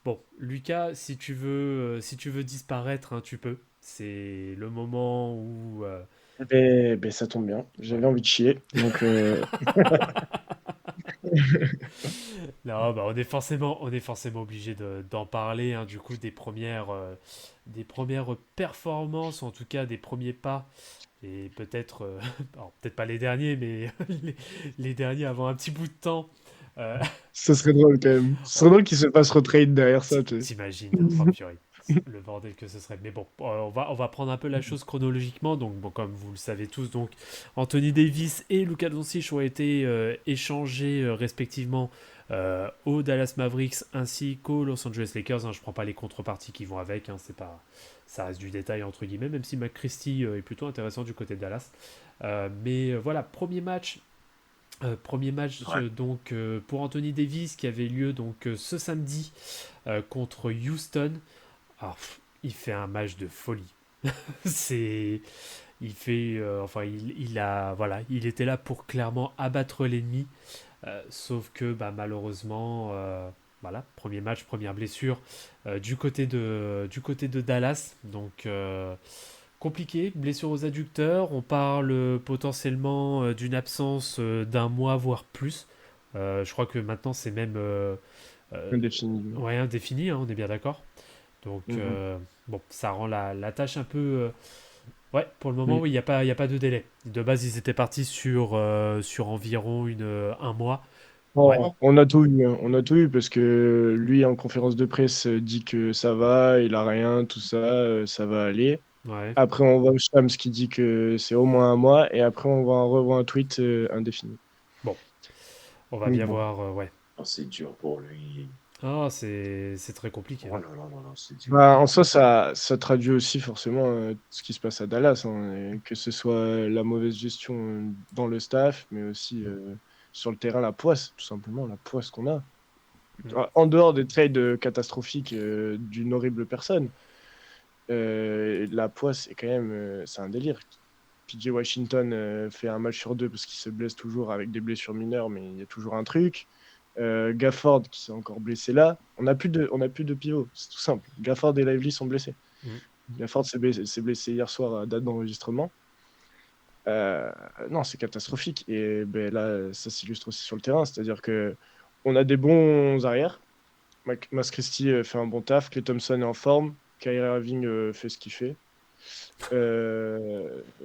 Bon, Lucas, si tu veux disparaître, hein, tu peux. C'est le moment où. Ça tombe bien. J'avais Ouais. envie de chier. Donc, Non, bah, on est forcément obligé d'en parler, hein, du coup, des premières performances, en tout cas des premiers pas, et peut-être, alors, peut-être pas les derniers, mais les derniers avant un petit bout de temps. Euh, ce serait drôle quand même. Ce serait drôle qu'il se fasse retrade derrière ça, tu sais. T'imagines, oh purée, le bordel que ce serait. Mais bon, on va prendre un peu la chose chronologiquement. Donc, bon, comme vous le savez tous, donc Anthony Davis et Luka Doncic ont été échangés respectivement aux Dallas Mavericks ainsi qu'aux Los Angeles Lakers. Hein. Je prends pas les contreparties qui vont avec. Hein, c'est pas, ça reste du détail entre guillemets, même si McChristie est plutôt intéressant du côté de Dallas. Mais voilà, premier match Ouais. donc pour Anthony Davis qui avait lieu donc ce samedi contre Houston. Alors, il fait un match de folie. C'est, il fait, enfin, il a, voilà, il était là pour clairement abattre l'ennemi. Sauf que, bah, malheureusement, voilà, premier match, première blessure du côté de Dallas. Donc, compliqué, blessure aux adducteurs. On parle potentiellement d'une absence d'un mois, voire plus. Je crois que maintenant, c'est même Indéfini. ouais, indéfini, hein, on est bien d'accord. Donc, Mhm. bon, ça rend la tâche un peu. Ouais, pour le moment, Oui. oui, il y a pas de délai. De base, ils étaient partis sur environ un mois. Ouais, Bon, on a tout eu, hein. On a tout eu parce que lui, en conférence de presse, dit que ça va, il a rien, tout ça, ça va aller. ouais. Après, on voit Shams qui dit que c'est au moins un mois, et après, revoit un tweet indéfini. Bon, on va Donc bien bon. voir. Ouais. Oh, c'est dur pour lui. Ah, c'est très compliqué. Oh Hein. là là là là, c'est dur. Bah, en soi, ça traduit aussi forcément ce qui se passe à Dallas, hein, et que ce soit la mauvaise gestion dans le staff, mais aussi sur le terrain, la poisse, tout simplement, la poisse qu'on a. Mm. En dehors des trades catastrophiques d'une horrible personne, la poisse, c'est quand même c'est un délire. PJ Washington fait un match sur deux parce qu'il se blesse toujours avec des blessures mineures, mais il y a toujours un truc. Gafford qui s'est encore blessé là. On n'a plus de pivot, c'est tout simple. Gafford et Lively sont blessés. Mm. Gafford s'est blessé hier soir à date d'enregistrement. Non, c'est catastrophique. Et ben, là, ça s'illustre aussi sur le terrain. C'est-à-dire que on a des bons arrières. Mas Christie fait un bon taf. Klay Thompson est en forme. Kyrie Irving fait ce qu'il fait.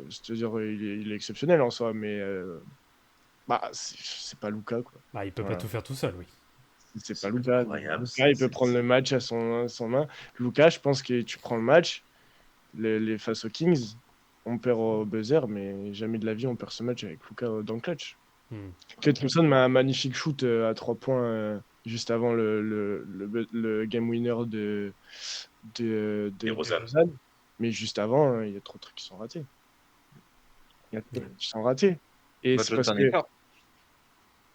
C'est-à-dire, il est exceptionnel en soi, mais bah, c'est pas Luka, quoi. Bah, il peut pas Voilà. tout faire tout seul, oui. C'est pas Luka. Incroyable. Luka, il peut prendre le match à son main. Luka, je pense que tu prends le match, les face aux Kings, on perd au buzzer, mais jamais de la vie on perd ce match avec Luka dans le clutch. Mm. Klay Thompson m'a un magnifique shoot à 3 points juste avant le game winner de DeRozan. DeRozan. Mais juste avant, il y a trop de trucs qui sont ratés. Il y a trop de trucs qui sont ratés. Et Bah, c'est déjà, le parce dernier que. quart.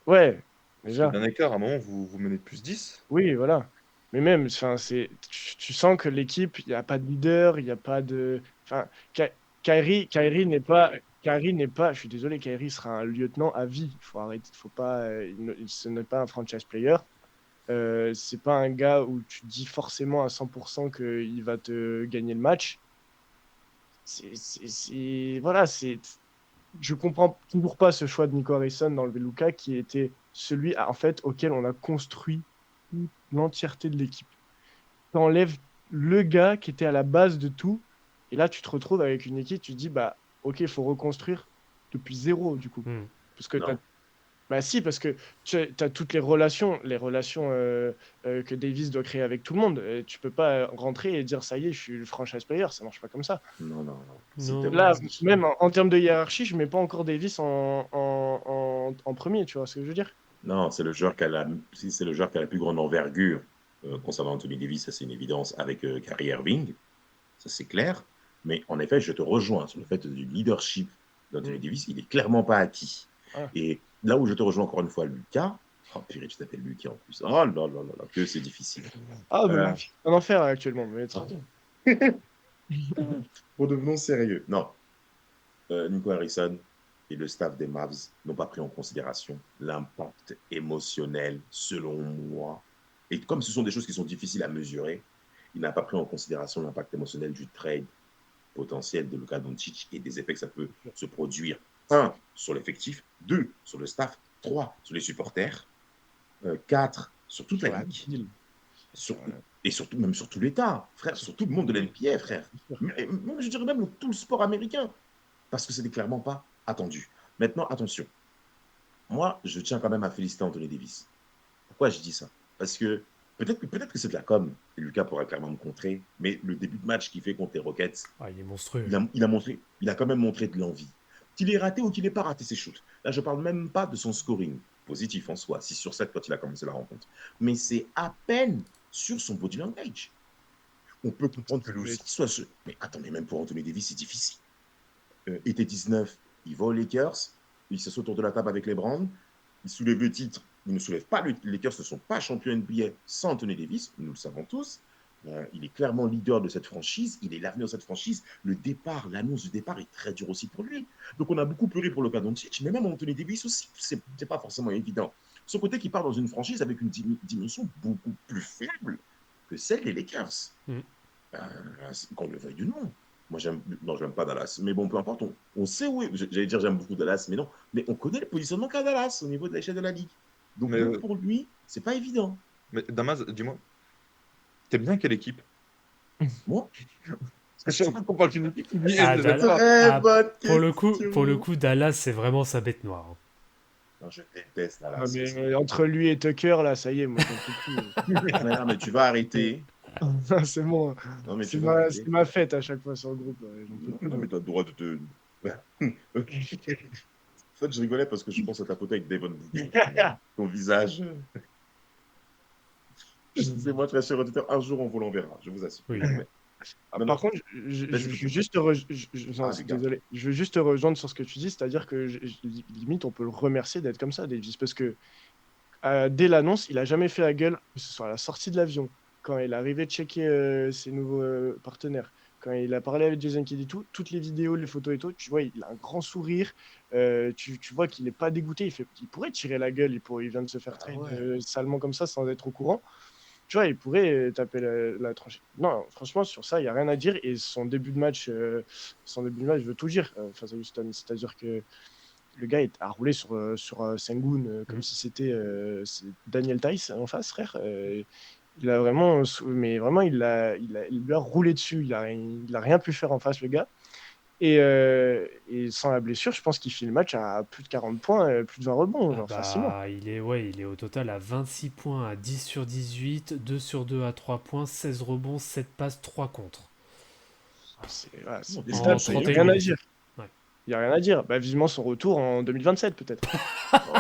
Ouais, Le déjà. dernier quart, à un moment, vous menez de plus 10. Oui, voilà. Mais même, enfin, tu sens que l'équipe, il n'y a pas de leader, il n'y a pas de. Enfin, Kyrie n'est pas. Kyrie n'est pas. Je suis désolé, Kyrie sera un lieutenant à vie. Il faut arrêter. Faut pas. Ce n'est pas un franchise player. C'est pas un gars où tu dis forcément à 100% qu'il va te gagner le match. Voilà, je comprends toujours pas ce choix de Nico Harrison dans le Luka qui était celui en fait auquel on a construit l'entièreté de l'équipe. Tu enlèves le gars qui était à la base de tout et là tu te retrouves avec une équipe, tu te dis bah ok, il faut reconstruire depuis zéro du coup. Mm. Parce que Non. bah si, parce que tu as toutes les relations que Davis doit créer avec tout le monde. Tu peux pas rentrer et dire ça y est, je suis le franchise player, ça marche pas comme ça. Non, non, non. Non. C'était Là, vraiment- même en termes de hiérarchie, je mets pas encore Davis en premier, tu vois ce que je veux dire? Non, c'est le joueur qui a c'est le joueur qui a la plus grande envergure concernant Anthony Davis, ça c'est une évidence, avec Kyrie Irving, ça c'est clair. Mais en effet, je te rejoins sur le fait du leadership d'Anthony Davis, il est clairement pas acquis. Ah. Et là où je te rejoins encore une fois, Lucas, oh purée, tu t'appelles Lucas en plus, oh là là là là, que c'est difficile. Ah, Euh. un enfer actuellement, mais tranquille. Redevenons sérieux. Non. Nico Harrison et le staff des Mavs n'ont pas pris en considération l'impact émotionnel, selon moi. Et comme ce sont des choses qui sont difficiles à mesurer, il n'a pas pris en considération l'impact émotionnel du trade potentiel de Luka Doncic et des effets que ça peut se produire. 1, sur l'effectif. 2, sur le staff. 3, sur les supporters. 4, sur toute la ligue. Et surtout, même sur tout l'État, frère, sur tout le monde de l'NBA, frère. Mais, je dirais même tout le sport américain. Parce que ce n'est clairement pas attendu. Maintenant, attention. Moi, je tiens quand même à féliciter Anthony Davis. Pourquoi je dis ça? Parce que peut-être que c'est de la com, et Lucas pourra clairement me contrer, mais le début de match qu'il fait contre les Rockets, il est monstrueux. Il a quand même montré de l'envie. Qu'il ait raté ou qu'il n'ait pas raté ses shoots. Là, je ne parle même pas de son scoring positif en soi, 6 sur 7 quand il a commencé la rencontre. Mais c'est à peine sur son body language. On peut comprendre que lui aussi soit ce... Mais attendez, même pour Anthony Davis, c'est difficile. Été 19, il va aux Lakers, il s'assoit autour de la table avec les Browns, il soulève le titre, il ne soulève pas les Lakers, ne sont pas champions NBA sans Anthony Davis, nous le savons tous. Il est clairement leader de cette franchise, il est l'avenir de cette franchise. Le départ, l'annonce du départ est très dur aussi pour lui. Donc on a beaucoup pleuré pour Luka Doncic, mais même Anthony Davis aussi, c'est pas forcément évident. Son côté qui part dans une franchise avec une dimension beaucoup plus faible que celle des Lakers. Qu'on le veuille ou non. Moi, j'aime pas Dallas. Mais bon, peu importe, on sait où est. J'allais dire j'aime beaucoup Dallas, mais non. Mais on connaît le positionnement qu'a Dallas au niveau de l'échelle de la ligue. Donc, pour lui, c'est pas évident. Mais Damas, dis-moi, t'aimes bien quelle équipe? Moi Parce que chaque fois qu'on parle d'une équipe, pour le coup, Dallas, c'est vraiment sa bête noire. Non, je déteste Dallas. Mais entre lui et Tucker, là, ça y est, moi, j'en peux plus. Non, mais tu vas arrêter. C'est bon. Non, mais c'est ma fête à chaque fois sur le groupe. Non, mais tu as le droit de te. En fait, je rigolais parce que je pense à tapoter avec Devon Booker. Ton visage. C'est moi, très cher auditeur. Un jour, on vous l'enverra, je vous assure. Oui. Par contre, je veux juste je veux juste te rejoindre sur ce que tu dis, c'est-à-dire que limite, on peut le remercier d'être comme ça, Davis, parce que dès l'annonce, il a jamais fait la gueule, que ce soit à la sortie de l'avion, quand il est arrivé de checker ses nouveaux partenaires, quand il a parlé avec Jason Kidd et tout, toutes les vidéos, les photos et tout, tu vois, il a un grand sourire, tu vois qu'il n'est pas dégoûté, il pourrait tirer la gueule, il vient de se faire trade salement comme ça sans être au courant. Tu vois, il pourrait taper la tranchée. Non, franchement, sur ça, il n'y a rien à dire. Et son début de match veut tout dire face à Houston. C'est-à-dire que le gars a roulé sur Sengun comme si c'était Daniel Tice en face, frère. Il a vraiment, mais vraiment, il lui a roulé dessus. Il a rien pu faire en face, le gars. Et sans la blessure, je pense qu'il finit le match à plus de 40 points, plus de 20 rebonds, facilement. Il est au total à 26 points, à 10 sur 18, 2 sur 2 à 3 points, 16 rebonds, 7 passes, 3 contre. C'est des stats, il n'y a rien à dire. Il n'y a rien à dire. Vivement son retour en 2027, peut-être.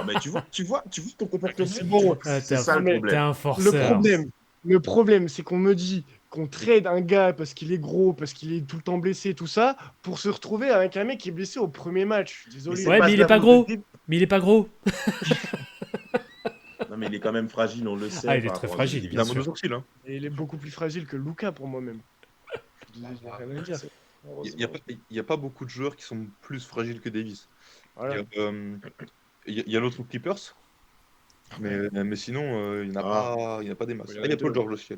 Mais tu vois ton comportement. C'est bon. C'est ça le problème. T'es un forceur. Le problème, c'est qu'on me dit qu'on trade un gars parce qu'il est gros, parce qu'il est tout le temps blessé, tout ça, pour se retrouver avec un mec qui est blessé au premier match. Désolé. Mais il est pas gros. Mais il est pas gros. Non, mais il est quand même fragile, on le sait. Il est très fragile. Il a mon sourcil. Et il est beaucoup plus fragile que Luka pour moi-même. Rien à dire. Il n'y a pas beaucoup de joueurs qui sont plus fragiles que Davis. Voilà. Il y a l'autre Clippers. Mais sinon, il n'y en a pas des masses. Il y a Paul George aussi.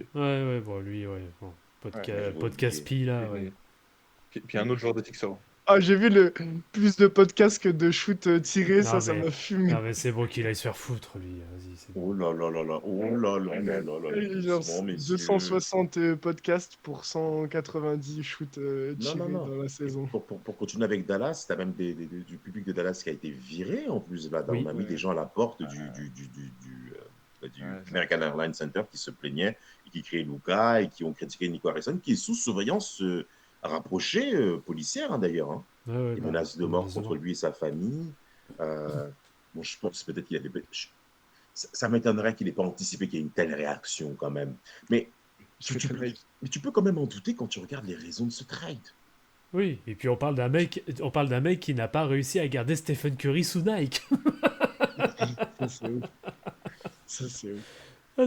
Podcast Pi, là. Puis un autre joueur de Sixers. J'ai vu plus de podcasts que de shoot tirés, ça m'a fumé. Non, mais c'est bon qu'il aille se faire foutre, lui. Vas-y, c'est bon. Oh là là là là, oh là là là là là. Genre 260 podcasts pour 190 shoots tirés dans la saison. Pour continuer avec Dallas, tu as même du public de Dallas qui a été viré en plus. Là, on a mis des gens à la porte du American Airlines Center qui se plaignaient et qui créaient Luka et qui ont critiqué Nico Harrison, qui est sous surveillance rapprochée policière d'ailleurs. Des menaces de mort contre lui et sa famille. Je pense peut-être qu'il avait. Ça m'étonnerait qu'il n'ait pas anticipé qu'il y ait une telle réaction quand même. Mais tu peux quand même en douter quand tu regardes les raisons de ce trade. Oui, et puis on parle d'un mec qui n'a pas réussi à garder Stephen Curry sous Nike. Ça, c'est ouf.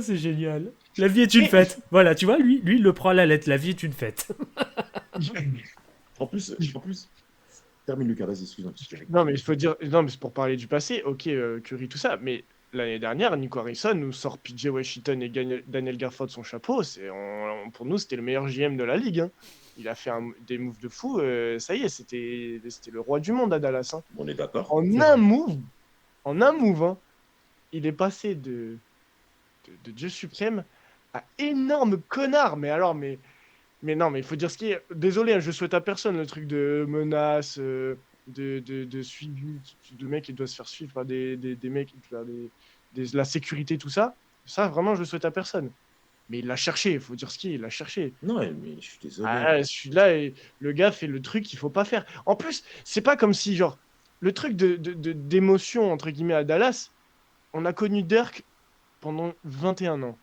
C'est génial. La vie est une fête. Voilà, tu vois, lui, il le prend à la lettre. La vie est une fête. En plus, termine Lucas, vas-y, excuse-moi. Non, mais il faut dire. Non, mais c'est pour parler du passé, ok, Curry, tout ça. Mais l'année dernière, Nico Harrison nous sort PJ Washington et Daniel Gafford son chapeau. Pour nous, c'était le meilleur GM de la ligue, hein. Il a fait des moves de fou. Ça y est, c'était le roi du monde à Dallas, hein. On est d'accord. En C'est un vrai. move, hein, il est passé de Dieu suprême à énorme connard. Mais non, mais il faut dire ce qui est. Désolé, hein, je souhaite à personne le truc de menace, de suivi, de mecs qui doivent se faire suivre par des mecs, par la sécurité, tout ça. Ça, vraiment, je le souhaite à personne. Mais il l'a cherché, il faut dire ce qui est, il l'a cherché. Non, mais je suis désolé. Ah, celui-là, le gars fait le truc qu'il faut pas faire. En plus, c'est pas comme si, genre, le truc d'émotion, entre guillemets, à Dallas, on a connu Dirk pendant 21 ans.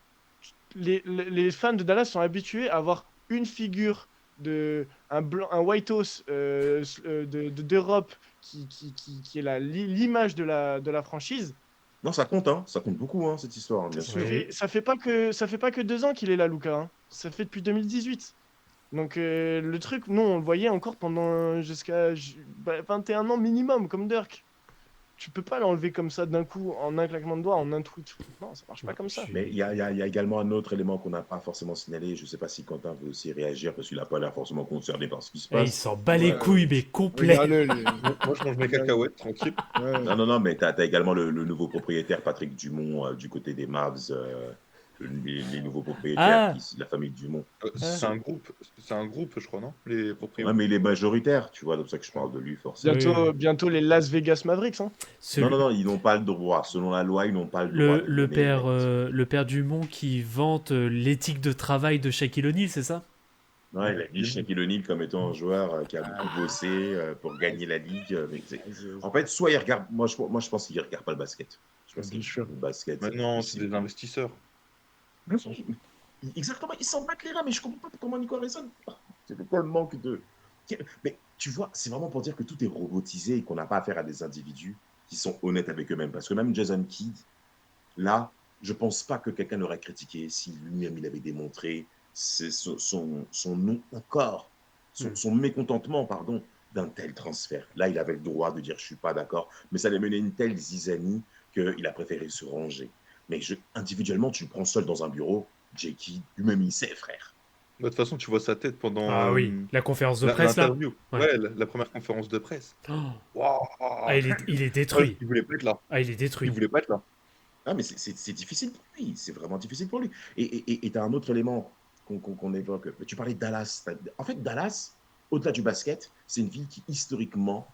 Les fans de Dallas sont habitués à avoir une figure un White House d'Europe qui est l'image de la franchise. Non, ça compte, hein. Ça compte beaucoup, hein, cette histoire, hein, bien sûr. Oui. Ça fait pas que 2 ans qu'il est là, Luka, hein. Ça fait depuis 2018. Donc le truc, nous, on le voyait encore pendant jusqu'à 21 ans minimum, comme Dirk. Tu peux pas l'enlever comme ça d'un coup, en un claquement de doigts, en un tweet. Non, ça marche pas comme ça. Mais il y a également un autre élément qu'on n'a pas forcément signalé. Je ne sais pas si Quentin veut aussi réagir parce qu'il n'a pas l'air forcément concerné par ce qui se Et il passe. s'en bat les Ouais. couilles, mais complet. Regarde-le, Moi, je mange mes cacahuètes, tranquille. ouais. Non, mais tu as également le nouveau propriétaire, Patrick Dumont, du côté des Mavs. Les nouveaux propriétaires, la famille Dumont. C'est un groupe, je crois, non? Les propriétaires. Ouais, mais il est majoritaire, tu vois, c'est pour ça que je parle de lui, forcément. Bientôt les Las Vegas Mavericks, hein. Non, ils n'ont pas le droit. Selon la loi, ils n'ont pas le droit. de Le donner le père Dumont qui vante l'éthique de travail de Shaquille O'Neal, c'est ça? Ouais, il a mis Shaquille O'Neal comme étant un joueur qui a beaucoup bossé pour gagner la ligue. En fait, soit il regarde. Moi, je pense qu'il ne regarde pas le basket. Je pense Bien qu'il sûr. le basket. Maintenant, c'est des investisseurs. Exactement, ils s'en battent les reins, mais je comprends pas comment Nico Harrison. C'est tel manque de. Mais tu vois, c'est vraiment pour dire que tout est robotisé et qu'on n'a pas affaire à des individus qui sont honnêtes avec eux-mêmes. Parce que même Jason Kidd, là, je pense pas que quelqu'un l'aurait critiqué si lui-même il avait démontré son non-accord, son mécontentement, pardon, d'un tel transfert. Là, il avait le droit de dire je suis pas d'accord, mais ça allait mener une telle zizanie qu'il a préféré se ranger. Mais individuellement, tu le prends seul dans un bureau, J.K. lui-même il sait, frère. De toute façon, tu vois sa tête pendant Ah oui, la conférence de presse là. l'interview. Ouais. Ouais, la première conférence de presse. Oh. Waouh. Ah, il est détruit. Il voulait pas être là. Ah, il est Il détruit. voulait pas être là. Ah, mais c'est difficile pour lui, c'est vraiment difficile pour lui. Et tu as un autre élément qu'on évoque. Tu parlais de Dallas. En fait, Dallas, au-delà du basket, c'est une ville qui, historiquement,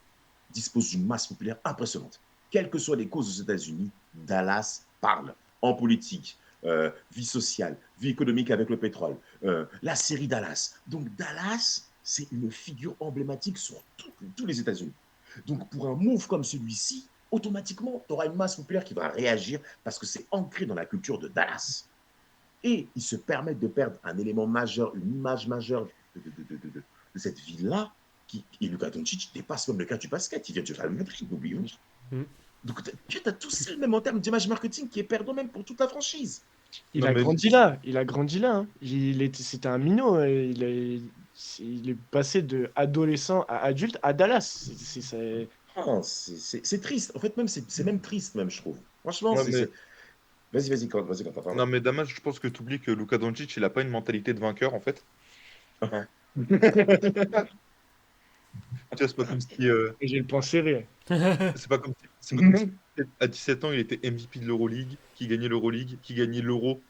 dispose d'une masse populaire impressionnante. Quelles que soient les causes aux États-Unis, Dallas parle. En politique, vie sociale, vie économique avec le pétrole, la série Dallas. Donc Dallas, c'est une figure emblématique sur tous les États-Unis. Donc pour un move comme celui-ci, automatiquement, tu auras une masse populaire qui va réagir parce que c'est ancré dans la culture de Dallas. Et ils se permettent de perdre un élément majeur, une image majeure de cette ville-là. Et Luka Doncic dépasse même le cas du basket. Il vient du Real Madrid, n'oublions pas. Donc tu as tout ça, même en termes d'image marketing, qui est perdant même pour toute la franchise. Il a grandi là, hein. C'était un minot. Il est passé de adolescent à adulte à Dallas. C'est triste. En fait, même c'est même triste, même, je trouve. Franchement, Vas-y, quand t'as Non, mais Damas, je pense que tu oublies que Luka Doncic, il a pas une mentalité de vainqueur, en fait. Ouais. C'est pas comme si... J'ai le point serré. C'est pas comme si à 17 ans, il était MVP de l'Euroleague, qui gagnait l'Euroleague, qui gagnait l'Euro.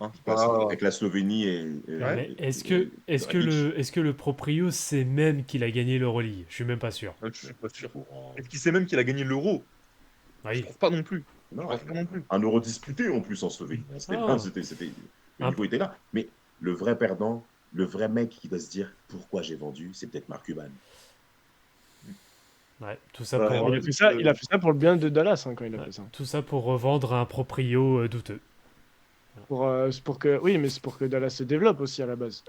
Hein, c'est pas- Avec la Slovénie Mais est-ce que le proprio sait même qu'il a gagné l'Euroleague? Je suis même pas sûr. Je suis pas sûr. Est-ce qu'il sait même qu'il a gagné l'Euro? Je Oui. trouve pas non plus. Non, Je trouve pas non plus. un euro disputé en plus en Slovénie. Le niveau était là. Mais le vrai perdant, le vrai mec qui doit se dire pourquoi j'ai vendu, c'est peut-être Mark Cuban. Ouais, tout ça Ouais, pour, ouais. Il a fait ça pour le bien de Dallas, hein, quand il a fait ça. tout ça pour revendre un proprio douteux. C'est pour que Dallas se développe aussi à la base.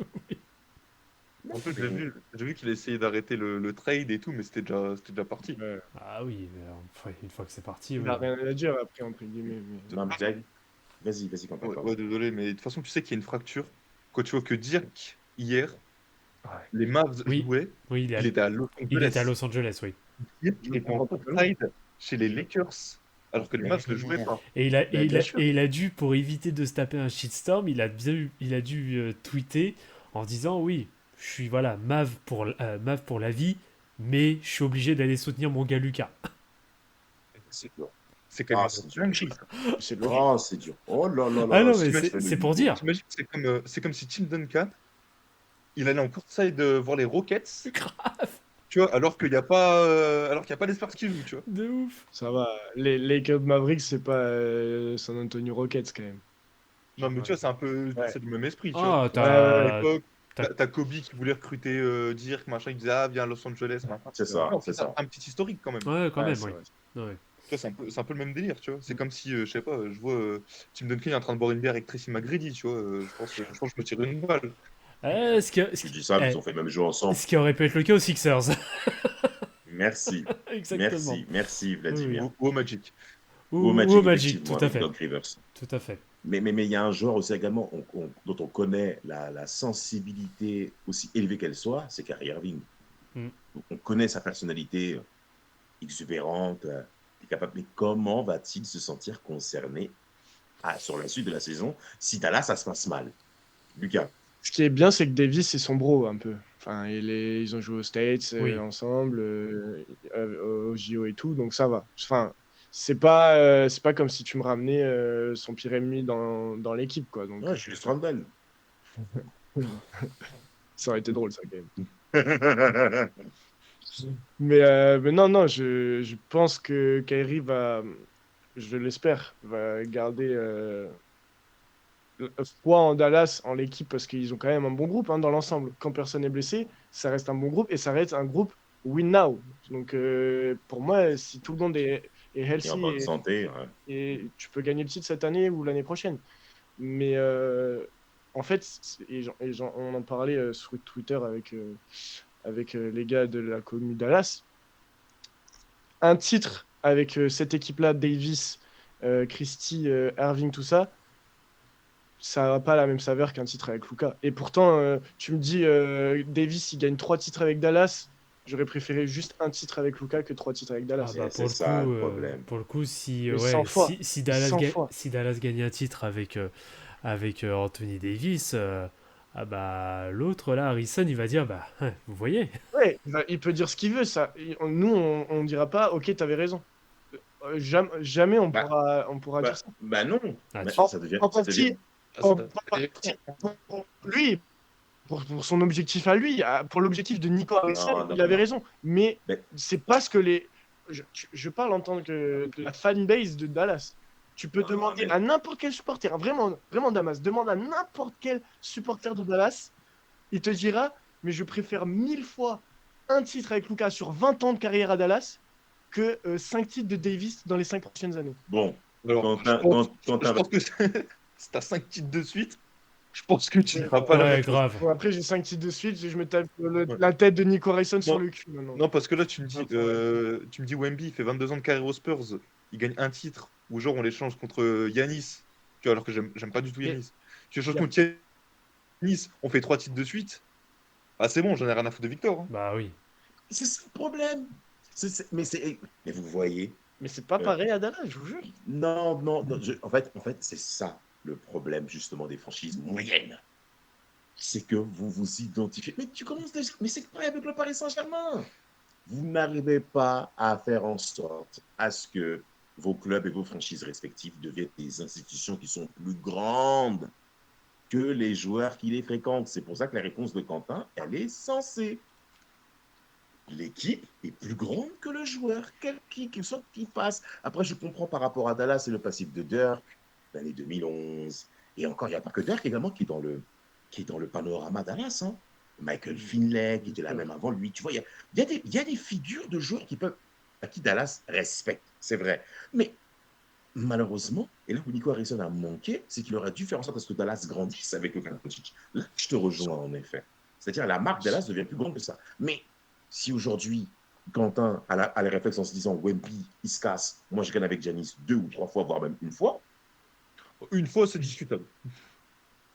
En plus, j'ai vu qu'il a essayé d'arrêter le trade et tout, mais c'était déjà parti. Ah oui, mais une fois que c'est parti. Il oui. n'a rien à dire après, entre guillemets. Non, mais vas-y, quand Ouais, désolé, mais de toute façon, tu sais qu'il y a une fracture. Quand tu vois que Dirk, hier, les Mavs Oui. jouaient, Oui, il était à Los il était à Angeles. Los Angeles, oui. Il était en courtside chez les Lakers, alors que les Mavs ne jouaient pas. Et il a, Bah, bien sûr. et il a dû, pour éviter de se taper un shitstorm, il a dû tweeter en disant oui, je suis voilà, Mav pour la vie, mais je suis obligé d'aller soutenir mon gars Lucas. C'est quand même c'est une dur. dinguerie. C'est logique. Oh, c'est dur. Oh là là Ah là. non, mais T'imagines- c'est pour dire. T'imagines, c'est comme si Tim Duncan, il allait en courtside voir les Rockets, Grave, tu vois, alors qu'il y a pas les Spurs qui jouent, tu vois. de ouf. Ça va. Les Lakers Mavericks, c'est pas San Antonio Rockets quand même. Non, mais tu vois, c'est un peu Ouais. c'est du même esprit, tu Ah, vois. Ouais, À t'as. l'époque, t'as- t'as Kobe qui voulait recruter Dirk, machin, il disait ah viens à Los Angeles, machin. C'est ça, Non, c'est c'est ça. un petit historique quand même. Ouais, quand Ouais, même, c'est oui. vrai. Ouais. Tu vois, c'est un peu le même délire, tu vois. C'est comme si, je sais pas, je vois Tim Duncan est en train de boire une bière avec Tracy McGrady, tu vois. Je pense que je me tire une balle. Tu dis ça, mais ils ont fait le même jeu ensemble. Ce qui aurait pu être le cas aux Sixers. Merci. Exactement. Merci, Vladimir. Oui. Ou au Magic. Ou au Ou Magic, au Magic, effectivement, tout à avec fait. Doc Rivers. Tout à fait. Mais il y a un joueur aussi également dont on connaît la sensibilité aussi élevée qu'elle soit, c'est Kyrie Irving. Mm. On connaît sa personnalité exubérante, il est capable. Mais comment va-t-il se sentir concerné sur la suite de la saison si Dallas, ça se passe mal? Lucas. Ce qui est bien, c'est que Davis, c'est son bro un peu. Enfin, ils ont joué aux States Oui. ensemble, au JO et tout, donc ça va. Enfin, c'est pas comme si tu me ramenais son pire ennemi dans l'équipe, quoi. Donc, Ouais, je suis Strandel. ça aurait été drôle, ça, quand même. Mais non, je pense que Kyrie va, je l'espère, va garder foi en Dallas, en l'équipe, parce qu'ils ont quand même un bon groupe dans l'ensemble. Quand personne n'est blessé, ça reste un bon groupe et ça reste un groupe win now. Donc pour moi, si tout le monde est Et en healthy bonne santé. Ouais. et tu peux gagner le titre cette année ou l'année prochaine. Mais en fait, on en parlait sur Twitter avec les gars de la commune Dallas. Un titre avec cette équipe-là, Davis, Christie, Irving, tout ça, ça n'a pas la même saveur qu'un titre avec Luka. Et pourtant, tu me dis, Davis, il gagne 3 titres avec Dallas. J'aurais préféré juste un titre avec Luka que 3 titres avec Dallas. Ah bah, C'est ça, le problème. pour le coup, si, Mais ouais, 100 fois. si 100 fois. Dallas gagne un titre avec Anthony Davis, ah bah, l'autre, là, Harrison, il va dire, bah, vous voyez. Ouais, il peut dire ce qu'il veut, ça. Nous, on dira pas, ok, t'avais raison. Jamais on pourra dire ça. Bah non. Ah, Bah, tu- ça devient. En ça partie, devient- pour lui, pour son objectif à lui, pour l'objectif de Nico Harrison, Non, il avait raison. Mais Mais- c'est parce que je parle en tant que de la fanbase de Dallas. Tu peux Non, demander mais- à n'importe quel supporter, vraiment, vraiment Damas, demande à n'importe quel supporter de Dallas, il te dira, mais je préfère 1000 fois un titre avec Lucas sur 20 ans de carrière à Dallas que 5 titres de Davis dans les 5 prochaines années. Bon, Alors, Quentin, je pense Quentin- que si t'as 5 titres de suite, je pense que tu n'iras pas la Ouais, même chose. grave. Bon, après, j'ai 5 titres de suite, je me tape la tête de Nico Harrison sur Non. le cul maintenant. Non, parce que là, tu me Ouais. dis Wemby, il fait 22 ans de carrière aux Spurs, il gagne un titre, ou genre on l'échange contre Yanis, tu vois, alors que j'aime pas du tout Yanis. Tu échanges contre Yanis, on fait 3 titres de suite. Ah, c'est bon, j'en ai rien à foutre de Victor. Hein. Bah oui. c'est ça le problème. Mais vous voyez. Mais c'est pas pareil à Dallas, je vous jure. Non, en fait, c'est ça le problème justement des franchises moyennes. C'est que vous vous identifiez. Mais tu commences déjà. Mais c'est pareil avec le Paris Saint-Germain. Vous n'arrivez pas à faire en sorte à ce que vos clubs et vos franchises respectives deviennent des institutions qui sont plus grandes que les joueurs qui les fréquentent. C'est pour ça que la réponse de Quentin, elle est sensée. L'équipe est plus grande que le joueur, quel qu'il soit qui passe. Après, je comprends par rapport à Dallas et le passif de Dirk, l'année 2011. Et encore, il n'y a pas que Dirk également qui est dans le panorama Dallas. Hein. Michael Finlay, qui était là même avant lui. Tu vois, il y a des figures de joueurs à qui Dallas respecte, c'est vrai. Mais malheureusement, et là où Nico Harrison a manqué, c'est qu'il aurait dû faire en sorte à ce que Dallas grandisse avec le Doncic. Là, je te rejoins en effet. C'est-à-dire la marque Dallas devient plus grande que ça. Mais si aujourd'hui, Quentin a les réflexes en se disant Wemby, il se casse, moi je gagne avec Giannis 2 ou 3 fois, voire même une fois, Une fois, c'est discutable.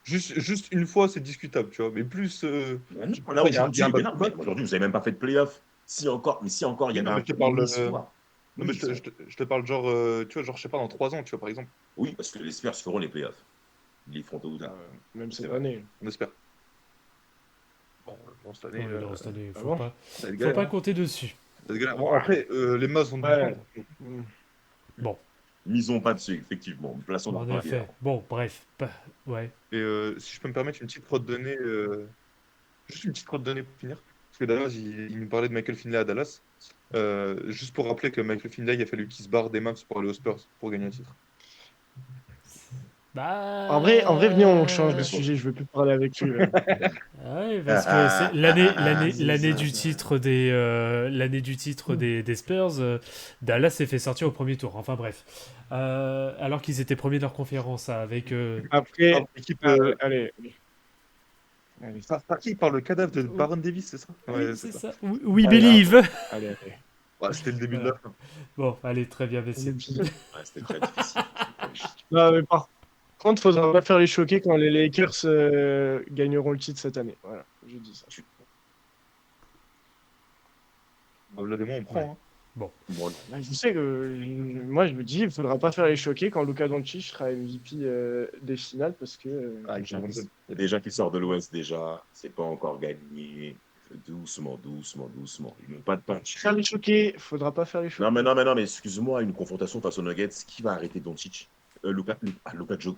Juste une fois, c'est discutable, tu vois. Mais plus. Là, il y a un mais aujourd'hui, vous n'avez même pas fait de playoff. Si encore, il y en a Non, mais un je te parle, une histoire. Non, mais je te parle genre, tu vois, genre, je sais pas, dans 3 ans, tu vois, par exemple. Oui, parce que les Spurs feront les playoffs. Ils les feront tôt ou tard. Même C'est cette vrai. année. On espère. Bon, cette année, Non, mais non, cette année, ah faut bon pas, ça va être faut galère, pas hein. compter dessus. Ça va être galère. Bon, après, les Mavs vont Ouais. descendre. Bon, Misons pas dessus, effectivement. Plaçons en dans effet. Bon, bref. Ouais. Et si je peux me permettre une petite crotte de nez, juste une petite crotte de nez pour finir. Parce que Dallas, il nous parlait de Michael Finlay à Dallas. Juste pour rappeler que Michael Finlay, il a fallu qu'il se barre des Mavs pour aller aux Spurs pour gagner un titre. Bah. En vrai, venez, on change de sujet. Je veux plus parler avec lui. Là. Ouais, parce que c'est l'année c'est du ça. titre des Spurs. Dallas s'est fait sortir au premier tour. Enfin bref. Alors qu'ils étaient premiers de leur conférence avec. Après, L'équipe, allez. par qui par le cadavre de Baron Davis, c'est ça? Oui, c'est ça. We Allez, believe. Allez. Ouais, c'était le début de la fin. Bon, allez, très bien, messieurs. Ouais, c'était très difficile. Non, mais par contre, faudra pas faire les choquer quand les Lakers gagneront le titre cette année. Voilà, je dis ça. Là, des mois, on prend. Ouais. Hein. Bon, Bah, je sais que moi, je me dis, il faudra pas faire les choquer quand Luka Doncic sera MVP des finales parce que. Ah, il y a des gens qui sortent de l'Ouest déjà. C'est pas encore gagné. Doucement. Ils n'ont pas de punch. Faire les choquer, faudra pas faire les choquer. Non, mais excuse-moi, une confrontation face aux Nuggets, qui va arrêter Doncic? Luka Joe.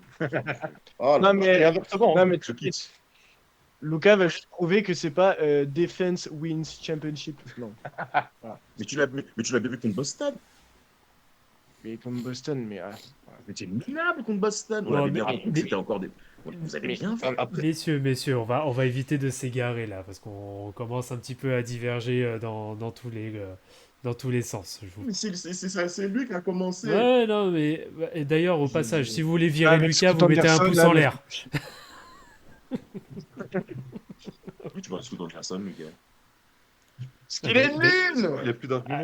Oh, Non, mais- inversement. Non, mais Jokic. Luka va juste prouver que c'est pas Defense Wins Championship. Non. Mais tu l'as vu contre Boston. Mais comme Boston, mais. Mais tu es minable contre Boston. On Non, avait mais- bien compris que c'était encore des. Vous avez bien fait. Après, Messieurs, on va éviter de s'égarer là, parce qu'on commence un petit peu à diverger dans tous les sens. Mais c'est lui qui a commencé. Ouais, non, mais et d'ailleurs, au passage, si vous voulez virer mais Lucas, Scoot vous mettez un Anderson, pouce là, en mais- l'air. Oui, tu vois, Scoot Anderson, le gars. Parce qu'il est nul. il n'y a plus d'argument.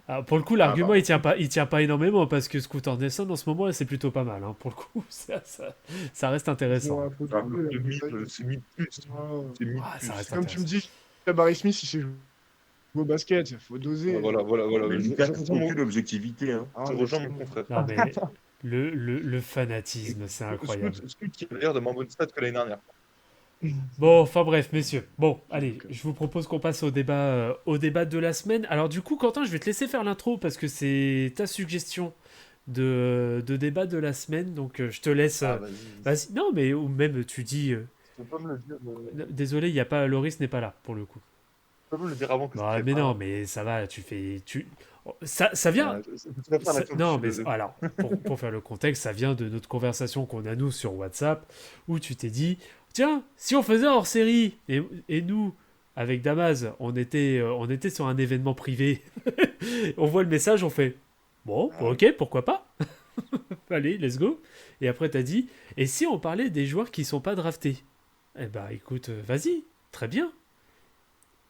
Alors, pour le coup, l'argument il tient pas énormément parce que Scoot Anderson en ce moment c'est plutôt pas mal. Hein, pour le coup, ça reste intéressant. Le mythe, c'est mythe plus. C'est mythe Ah, plus. ça reste Comme tu me intéressant. dis, Barry Smith, il sait jouer au basket, il faut doser. Voilà. Mais Je Lucas, rejoins mon- aucune objectivité. Hein. Ah, je mais rejoins c'est mon bon. confrère. Non mais le fanatisme, c'est incroyable. Scoot qui a l'air de moins bonne stat que l'année dernière. Bon, enfin bref, messieurs. Bon, allez, je vous propose qu'on passe au débat de la semaine. Alors du coup, Quentin, je vais te laisser faire l'intro parce que c'est ta suggestion de débat de la semaine. Donc je te laisse. Vas-y. Vas-y. Non, mais ou même tu dis. Tu peux pas me le dire. Désolé, il y a pas Loris n'est pas là pour le coup. Tu peux me le dire avant que Bah, je mais non, mais ça va. Ça vient. Non, mais alors, pour faire le contexte, ça vient de notre conversation qu'on a nous sur WhatsApp, où tu t'es dit, tiens, si on faisait hors série, et nous, avec Damas, on était sur un événement privé, on voit le message, on fait, bon, ok, pourquoi pas. Allez, let's go. Et après, t'as dit, et si on parlait des joueurs qui sont pas draftés? Eh bah, écoute, vas-y, très bien.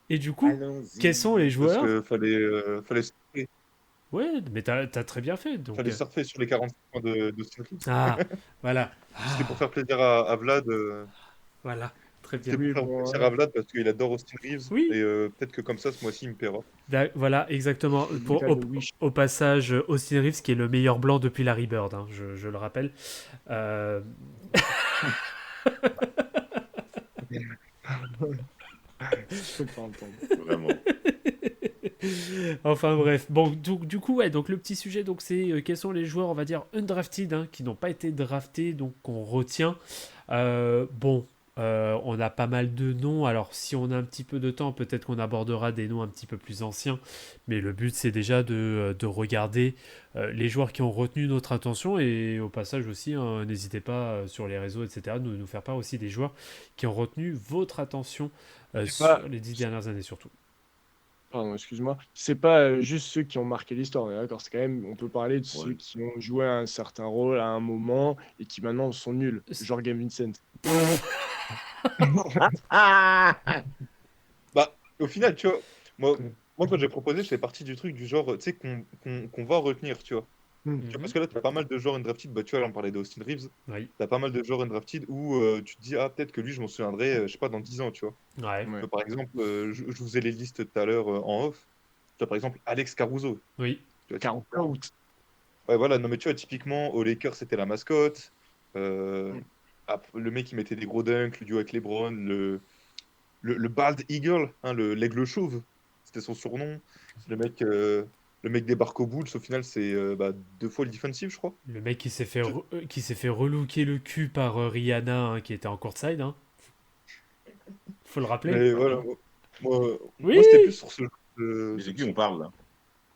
Et du coup, quels sont les joueurs? Parce que fallait Ouais, mais t'as très bien fait. Donc, surfer sur les 40 points de Reeves. Ah, voilà. C'était pour faire plaisir à Vlad. Voilà, très bien. C'était pour faire plaisir à Vlad parce qu'il adore Austin Reeves. Oui. Et peut-être que comme ça, ce mois-ci, il me paiera. Voilà, exactement. Au passage, Austin Reeves qui est le meilleur blanc depuis Larry Bird, hein, je le rappelle. Je peux pas entendre. Vraiment. Enfin bref, bon, du coup, ouais, donc le petit sujet, donc c'est quels sont les joueurs, on va dire, undrafted, hein, qui n'ont pas été draftés, donc qu'on retient. On a pas mal de noms, alors si on a un petit peu de temps, peut-être qu'on abordera des noms un petit peu plus anciens, mais le but c'est déjà de regarder les joueurs qui ont retenu notre attention, et au passage aussi, hein, n'hésitez pas sur les réseaux, etc., de nous faire part aussi des joueurs qui ont retenu votre attention sur les 10 dernières années surtout. Pardon, excuse-moi. C'est pas juste ceux qui ont marqué l'histoire, on est d'accord. C'est quand même, on peut parler de ceux qui ont joué un certain rôle à un moment et qui maintenant sont nuls. Genre Game Vincent. Bah, au final, tu vois, moi quand j'ai proposé, je fais partie du truc du genre, tu sais, qu'on va retenir, tu vois. Tu vois, parce que là, tu as pas mal de joueurs undrafted. Bah, tu vois, là, on parlait d'Austin Reeves. Oui. Tu as pas mal de joueurs undrafted où tu te dis, ah, peut-être que lui, je m'en souviendrai, je sais pas, dans 10 ans, tu vois. Ouais. Ouais. Par exemple, je vous ai les listes tout à l'heure en off. Tu vois, par exemple, Alex Caruso. Oui. Tu vois, Car out. ouais, voilà, non, mais tu vois, typiquement, aux Lakers, c'était la mascotte. Euh, Mm. le mec, il mettait des gros dunks, le duo avec LeBron, le Bald Eagle, hein, l'aigle chauve, c'était son surnom. Le mec débarque aux Bulls, au final, c'est 2 fois le defensive, je crois. Le mec qui s'est fait relooker le cul par Rihanna, hein, qui était en courtside, hein. Faut le rappeler. Mais voilà, Oui. moi c'était plus sur Mais de qui on parle là?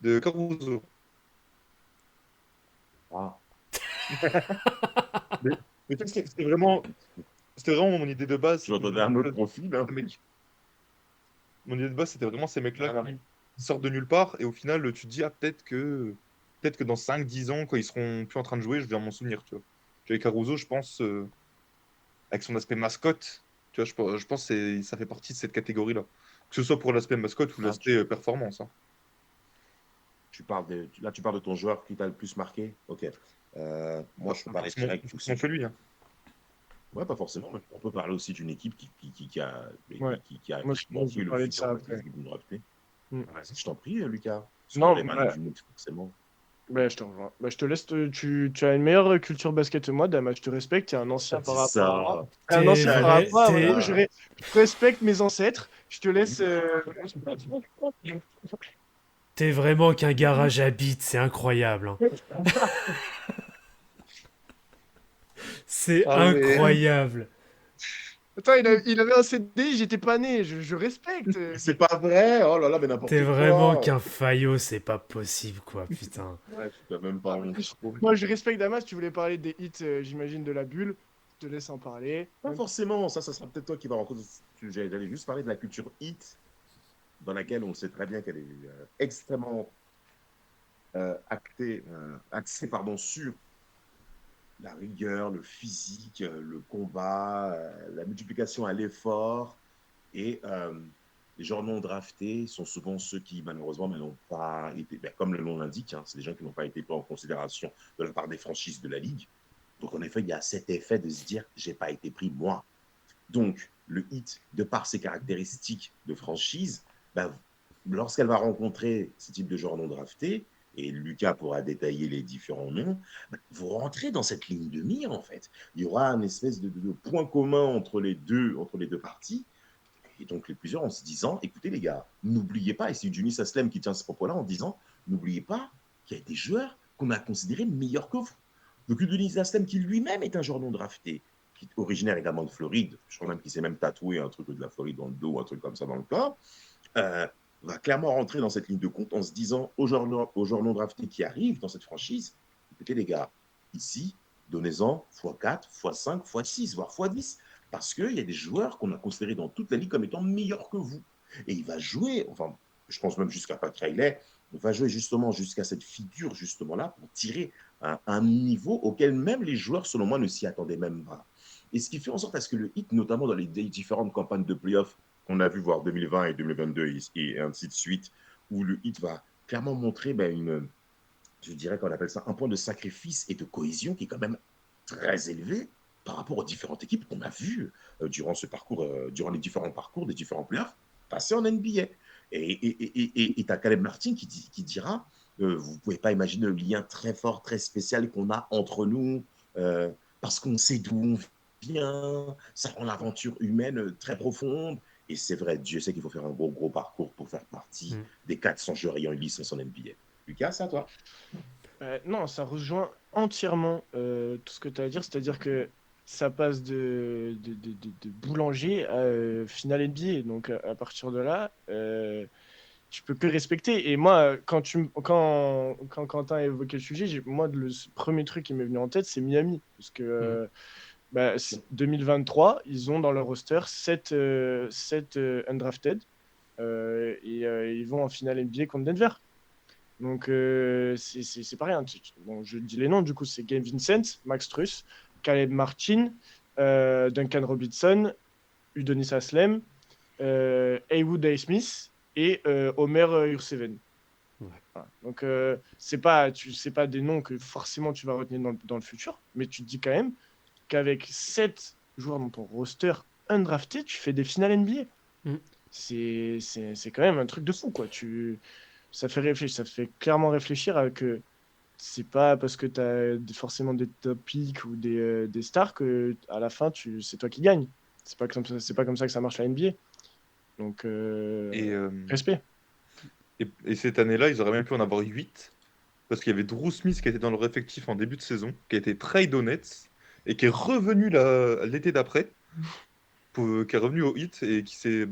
de Caruso. Ah. Mais, mais tu sais, c'était vraiment mon idée de base. Je m'entendais un autre profil. Hein. Mon idée de base, c'était vraiment ces mecs-là qui sortent de nulle part et au final, tu te dis, ah, peut-être que dans 5-10 ans, quand ils seront plus en train de jouer, je vais m'en souvenir, tu vois. Avec Caruso, je pense, avec son aspect mascotte, tu vois, je pense que ça fait partie de cette catégorie-là. Que ce soit pour l'aspect mascotte ou Ah, l'aspect performance. Hein. Là, tu parles de ton joueur qui t'a le plus marqué. Ok. Moi, je peux parler direct aussi. On fait lui. Hein. Ouais, pas forcément. Mais on peut parler aussi d'une équipe qui a, Ouais. Moi, je marqué vais le parler de futur ça de après. drafté. Mm. Vas-y, je t'en prie, Lucas. Non, Non, bah, d'une équipe, forcément. bah, je te rejoins. Bah, je te laisse. Tu as une meilleure culture basket que moi, Dama. Je te respecte. Tu es un ancien par rapport à moi. Ça. Un T'es ancien par vrai, rapport à t'es- moi. Je respecte mes ancêtres. Je te laisse. T'es vraiment qu'un garage à bits, c'est incroyable, hein. C'est Ah ouais. incroyable. Attends, il avait un CD, j'étais pas né. Je respecte. C'est pas vrai. Oh là là, mais T'es n'importe vraiment quoi. qu'un faillot, c'est pas possible, quoi, putain. Ouais, tu peux même pas. Moi, je respecte Damas. Tu voulais parler des hits, j'imagine, de la bulle. Je te laisse en parler. Pas forcément. Ça sera peut-être toi qui va rencontrer. J'allais juste parler de la culture hit, dans laquelle on sait très bien qu'elle est extrêmement axée sur la rigueur, le physique, le combat, la multiplication à l'effort. Et les joueurs non draftés sont souvent ceux qui, malheureusement, n'ont pas été, comme le nom l'indique, hein, c'est des gens qui n'ont pas été pris en considération de la part des franchises de la Ligue. Donc, en effet, il y a cet effet de se dire, j'ai pas été pris, moi. Donc, le hit, de par ses caractéristiques de franchise, lorsqu'elle va rencontrer ce type de joueurs non draftés, et Lucas pourra détailler les différents noms, vous rentrez dans cette ligne de mire, en fait. Il y aura une espèce de point commun entre les deux parties. Et donc, les plusieurs en se disant, écoutez les gars, n'oubliez pas, et c'est Unis Aslem qui tient ce propos-là en disant, n'oubliez pas qu'il y a des joueurs qu'on a considérés meilleurs que vous. Donc, Unis Aslem, qui lui-même est un joueur non drafté, qui est originaire également de Floride, je crois même qu'il s'est même tatoué un truc de la Floride dans le dos, un truc comme ça dans le corps, va clairement rentrer dans cette ligne de compte en se disant aux joueurs non draftés qui arrivent dans cette franchise, écoutez les gars, ici, donnez-en x4, x5, x6, voire x10. Parce qu'il y a des joueurs qu'on a considérés dans toute la ligue comme étant meilleurs que vous. Et il va jouer, enfin, je pense même jusqu'à Pat Riley, il va jouer justement jusqu'à cette figure justement-là pour tirer un niveau auquel même les joueurs, selon moi, ne s'y attendaient même pas. Et ce qui fait en sorte à ce que le hit, notamment dans les différentes campagnes de playoffs qu'on a vu voir 2020 et 2022 et ainsi de suite, où le hit va clairement montrer je dirais qu'on appelle ça un point de sacrifice et de cohésion qui est quand même très élevé par rapport aux différentes équipes qu'on a vues durant ce parcours, durant les différents parcours des différents playoffs passer en NBA. Et tu as Caleb Martin qui dira vous ne pouvez pas imaginer le lien très fort, très spécial qu'on a entre nous parce qu'on sait d'où on vient, ça rend l'aventure humaine très profonde. Et c'est vrai, Dieu sait qu'il faut faire un gros parcours pour faire partie des 400 joueurs ayant une licence en NBA. Lucas, c'est à toi. Non, ça rejoint entièrement tout ce que tu as à dire, c'est-à-dire que ça passe de boulanger à finale NBA. Donc à partir de là, tu peux que respecter. Et moi, quand Quentin a évoqué le sujet, moi, le premier truc qui m'est venu en tête, c'est Miami. Parce que 2023, ils ont dans leur roster 7 undrafted. Et ils vont en finale NBA contre Denver. Donc, c'est pas rien. Bon, je dis les noms, du coup, c'est Gabe Vincent, Max Strus, Caleb Martin, Duncan Robinson, Udonis Haslem, Haywood A. Smith et Omer Yurtseven. Ouais. Voilà. Donc, c'est pas des noms que forcément tu vas retenir dans le futur, mais tu te dis quand même qu'avec 7 joueurs dans ton roster undrafté, tu fais des finales NBA. Mm. C'est quand même un truc de fou, quoi. Ça fait réfléchir, ça fait clairement réfléchir à que c'est pas parce que tu as forcément des top picks ou des stars que à la fin, c'est toi qui gagne. C'est pas comme ça que ça marche la NBA. Donc, Et, respect. et cette année-là, ils auraient même pu en avoir 8. Parce qu'il y avait Drew Smith qui était dans leur effectif en début de saison, qui a été trade aux Nets, et qui est revenu l'été d'après, qui est revenu au Heat, et qui s'est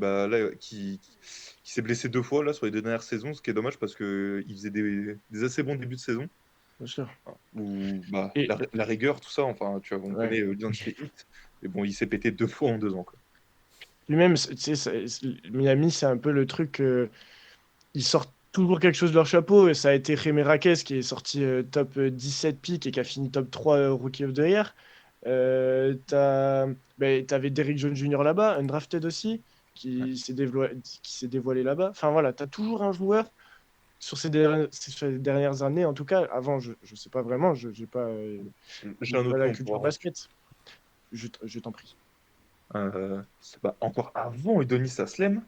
blessé 2 fois là, sur les 2 dernières saisons, ce qui est dommage parce qu'il faisait des assez bons débuts de saison. Bien sûr. Où Et- la rigueur, tout ça, enfin, on Ouais. connaît l'identité Heat. Mais bon, il s'est pété 2 fois en 2 ans, quoi. Lui-même, tu sais, Miami, c'est un peu le truc. Ils sortent toujours quelque chose de leur chapeau. Et ça a été Jaime Raquez qui est sorti top 17 pick et qui a fini top 3 Rookie of the Year. T'avais Derrick Jones Jr. là-bas, undrafted aussi, qui s'est dévoilé là-bas. Enfin voilà, t'as toujours un joueur sur ces dernières années, en tout cas. Avant, je sais pas vraiment, j'ai pas, J'ai un pas autre la nom culture pour basket. Je t'en prie. encore avant Udonis Haslem,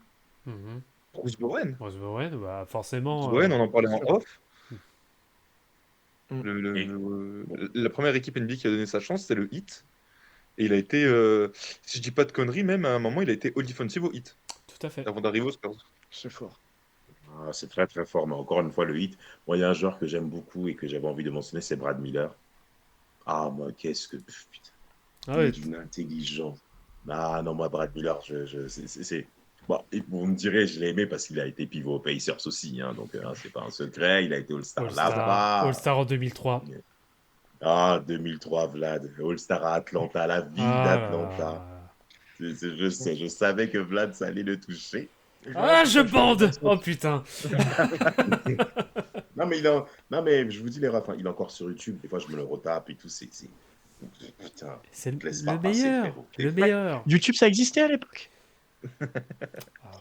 Mhm. Bruce Bowen. Bruce Bowen, bah, Bruce forcément. Bowen, on en parlait en sûr. off. Mm. La première équipe NBA qui a donné sa chance, c'est le Heat. Et il a été, si je dis pas de conneries, même à un moment, il a été All Defensive au Heat, Tout à fait. avant d'arriver aux Spurs. C'est fort. Ah, c'est très très fort, mais encore une fois, le hit. Moi, il y a un joueur que j'aime beaucoup et que j'avais envie de mentionner, c'est Brad Miller. Ah, moi, qu'est-ce que. Putain, Ah il est ouais, d'une intelligence. Ah non, moi, Brad Miller, Bon, et vous me direz, je l'ai aimé parce qu'il a été pivot aux Pacers aussi, hein, donc c'est pas un secret. Il a été All-Star là-bas. All-Star en 2003. Ah, 2003, Vlad. All-Star à Atlanta, la ville Ah là d'Atlanta. là. Je sais, je savais que Vlad, ça allait le toucher. Et voilà Ah, je pourquoi fais du bande! basket. Oh putain! Non, mais non, mais je vous dis les refs, hein, il est encore sur YouTube. Des fois, je me le retape et tout. Putain, C'est te laisse le pas passer, meilleur! frérot. Le meilleur! YouTube, ça existait à l'époque.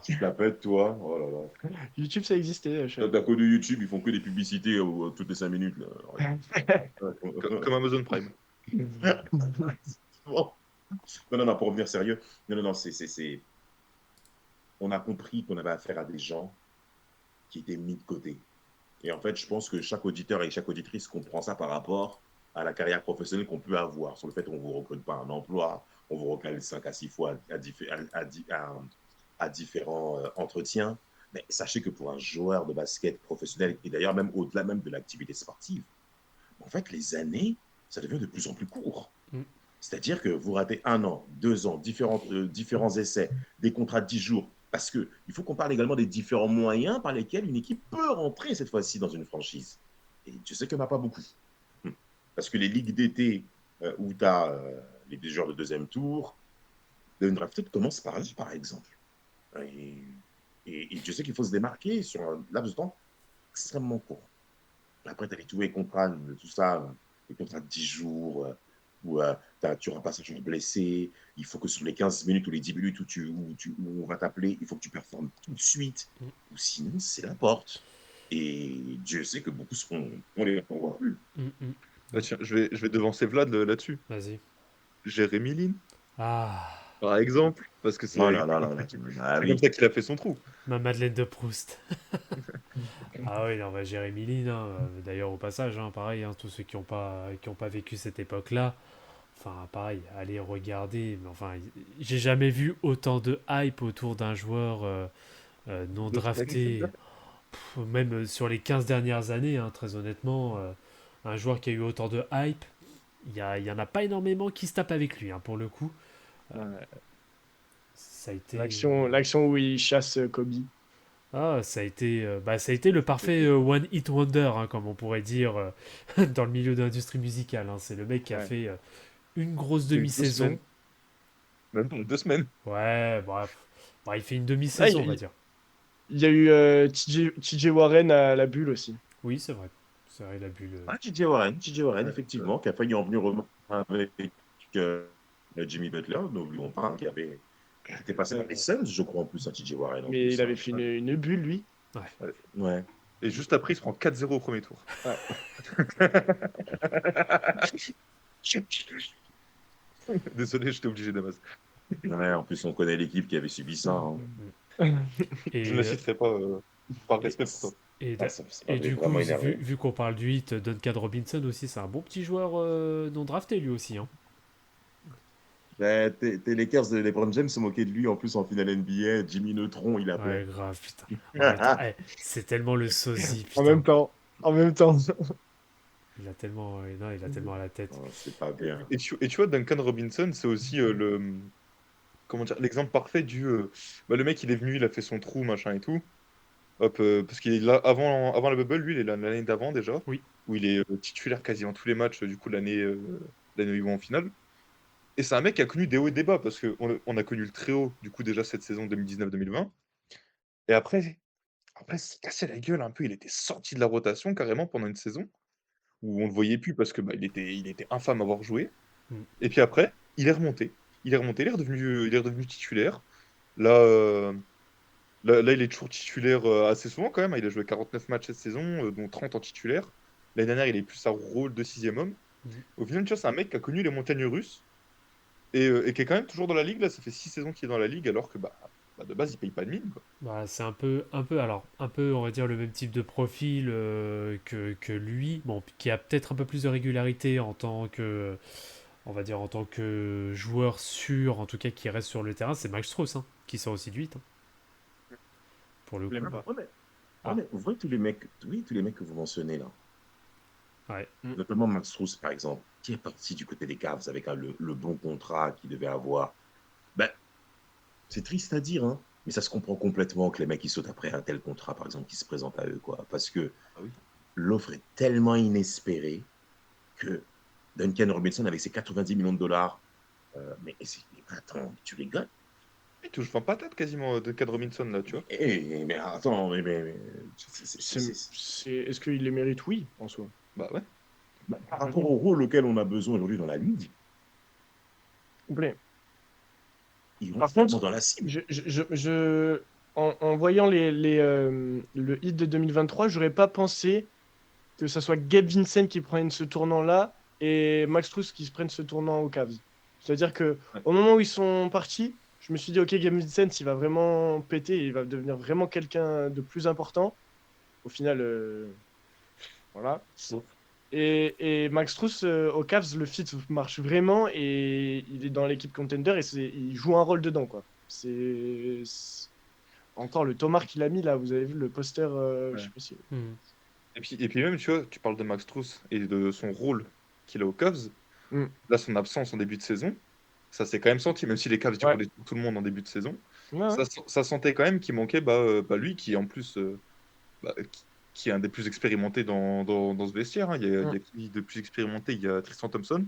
Tu t'appelles, toi. Oh là là. YouTube, ça existait. Toi, t'as connu YouTube, ils font que des publicités toutes les 5 minutes. Là. Comme Amazon Prime. Bon. Non, non, non, pour revenir sérieux. Non, non, non, on a compris qu'on avait affaire à des gens qui étaient mis de côté. Et en fait, je pense que chaque auditeur et chaque auditrice comprend ça par rapport à la carrière professionnelle qu'on peut avoir, sur le fait qu'on ne vous recrute pas un emploi, on vous recale 5 à 6 fois à différents entretiens. Mais sachez que pour un joueur de basket professionnel, et d'ailleurs même au-delà même de l'activité sportive, en fait, les années, ça devient de plus en plus court. Mm. C'est-à-dire que vous ratez 1 an, 2 ans, différents essais, des contrats de 10 jours, parce qu'il faut qu'on parle également des différents moyens par lesquels une équipe peut rentrer cette fois-ci dans une franchise. Et je sais qu'il n'y en a pas beaucoup. Parce que les ligues d'été où tu as les joueurs de deuxième tour, de drafted commencent par là, par exemple. Et je sais qu'il faut se démarquer sur un laps de temps extrêmement court. Après, tu as tous les contrats, tout ça, les contrats de 10 jours, où tu auras pas un joueur blessé. Il faut que sur les 15 minutes ou les 10 minutes où on va t'appeler, il faut que tu performes tout de suite. Ou sinon, c'est la porte. Et Dieu sait que beaucoup on les voit plus. Bah, tiens, je vais devancer Vlad là-dessus. Vas-y. Jérémy Lin, Ah, par exemple, parce que c'est Oh là là là là. Ah c'est oui. comme ça qu'il a fait son trou. ma Madeleine de Proust. Ah oui, non, bah, Jérémy Lin, hein, d'ailleurs au passage, hein, pareil, hein, tous ceux qui n'ont pas vécu cette époque-là, enfin pareil, allez regarder, mais enfin, j'ai jamais vu autant de hype autour d'un joueur non drafté, même sur les 15 dernières années, hein, très honnêtement, un joueur qui a eu autant de hype, il y en a pas énormément qui se tapent avec lui, hein, pour le coup. Ça a été... L'action où il chasse Kobe. Ah, ça a été le parfait one hit wonder, hein, comme on pourrait dire dans le milieu de l'industrie musicale, hein. C'est le mec qui a Ouais. fait une grosse Deux demi-saison. semaines. Même pas 2 semaines. Ouais, bref. Bon, il fait une demi-saison, Ah, on va dire. Il y a eu TJ Warren à la bulle aussi. Oui, c'est vrai. C'est vrai, il a bu le... Ah, TJ Warren, Ouais. effectivement, qui a failli en venir avec Jimmy Butler, n'oublions pas, qui était passé par les Suns, je crois, en plus, à TJ Warren. En Mais plus, il hein. avait fait une bulle, lui. Ouais. Et juste après, il se prend 4-0 au premier tour. Ouais. Désolé, j'étais obligé, Damas. Ouais, en plus, on connaît l'équipe qui avait subi ça. Hein. Je ne la Et, citerai pas par Mais respect pour toi. et, ah, ça et m'avait du coup, vraiment énervé. vu qu'on parle du hit, Duncan Robinson aussi, c'est un bon petit joueur non drafté lui aussi. Hein. Tes Lakers de LeBron James se moquaient de lui en plus en finale NBA. Jimmy Neutron, il Ouais, appelait. grave, putain. En même temps, c'est tellement le sosie, En putain. même temps. En même temps. Il a tellement, non, il a tellement à la tête. Oh, c'est pas bien. Et tu vois, Duncan Robinson, c'est aussi comment dire, l'exemple parfait le mec, il est venu, il a fait son trou, machin et tout. Hop, parce qu'il est là avant la bubble, lui, il est là l'année d'avant déjà, Oui. où il est titulaire quasiment tous les matchs, du coup, l'année où ils vont en finale. Et c'est un mec qui a connu des hauts et des bas, parce qu'on a connu le très haut, du coup, déjà cette saison 2019-2020. Et après, il s'est cassé la gueule un peu, il était sorti de la rotation carrément pendant une saison, où on le voyait plus parce que il était infâme à avoir joué. Mm. Et puis après, il est remonté. Il est redevenu titulaire. Là, là, il est toujours titulaire assez souvent quand même. Il a joué 49 matchs cette saison, dont 30 en titulaire. L'année dernière, il est plus un rôle de sixième homme. Mhm. Au final, tu vois, c'est un mec qui a connu les montagnes russes et qui est quand même toujours dans la ligue. Là, ça fait 6 saisons qu'il est dans la ligue, alors que de base, il paye pas de mine, quoi. Bah, c'est un peu, on va dire, le même type de profil que lui. Bon, qui a peut-être un peu plus de régularité en tant que, on va dire, en tant que joueur sûr, en tout cas, qui reste sur le terrain. C'est Max Strus, hein, qui sort aussi du 8, hein, pour le coup. L'aime pas. Ouais, mais vous voyez tous les mecs, oui, tous les mecs que vous mentionnez là, Ouais. notamment Max Strus par exemple, qui est parti du côté des Cavs avec le bon contrat qu'il devait avoir. Ben, c'est triste à dire, hein, mais ça se comprend complètement que les mecs ils sautent après un tel contrat, par exemple, qui se présente à eux, quoi, parce que Ah oui. l'offre est tellement inespérée que Duncan Robinson avec ses 90 millions de dollars, mais attends, tu rigoles? Il touche 20 patates quasiment de Cad Robinson, là, tu vois. Mais attends, Est-ce qu'il les mérite? Oui, en soi. Bah ouais. par rapport au rôle auquel on a besoin aujourd'hui dans la ligue, Complet. ils Par rentrent vraiment contre, dans la cible. en voyant le hit de 2023, j'aurais pas pensé que ça soit Gabe Vincent qui prenne ce tournant-là et Max Strus qui se prenne ce tournant aux Cavs. C'est-à-dire que Ouais. au moment où ils sont partis, je me suis dit, ok, Gabe Vincent, il va vraiment péter, il va devenir vraiment quelqu'un de plus important. Au final, voilà. Et Max Strus aux Cavs, le fit marche vraiment et il est dans l'équipe contender et il joue un rôle dedans, quoi. Encore le Tomar qu'il a mis là, vous avez vu le poster, Ouais. je sais pas si. Mhm. Et puis même, tu vois, tu parles de Max Strus et de son rôle qu'il a aux Cavs. Mm. Là, son absence en début de saison, ça s'est quand même senti, même si les Cavs Ouais. roulaient sur tout le monde en début de saison. Ouais, ouais. Ça sentait quand même qu'il manquait lui, qui en plus qui est un des plus expérimentés dans ce vestiaire, hein. Il y a qui de plus expérimenté? Il y a Tristan Thompson.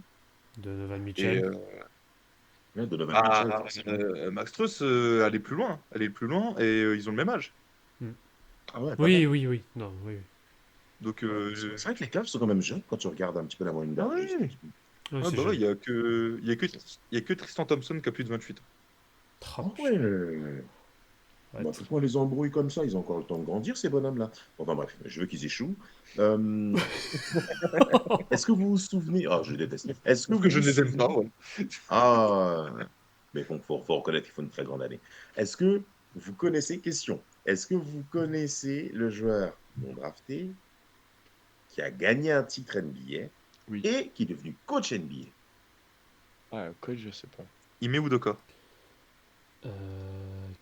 Donovan Et Mitchell. Ouais, Donovan Mitchell, forcément. Max Strus allait plus loin. Et ils ont le même âge. Ah ouais, pas Oui, mal. oui, oui. Non, oui. Donc, C'est vrai que les Cavs sont quand même jeunes quand tu regardes un petit peu la moyenne d'âge. Ouais. Ouais, ouais, c'est bah ouais, jeune. il y a que Tristan Thompson qui a plus de 28 ans. Oh, Ah ouais. ouais, Bah, fous-moi les embrouilles comme ça, ils ont encore le temps de grandir, ces bonhommes-là. Enfin bref, je veux qu'ils échouent. Euh, Est-ce que vous vous souvenez... Ah, je déteste. Est-ce que Sauf que vous je vous ne les aime pas, souvenez... ouais. Ah, mais bon, faut reconnaître qu'il faut une très grande année. Est-ce que vous connaissez... Question. Est-ce que vous connaissez le joueur non drafté qui a gagné un titre NBA Oui. et qui est devenu coach NBA? Ah, coach, je sais pas. Ime Udoka.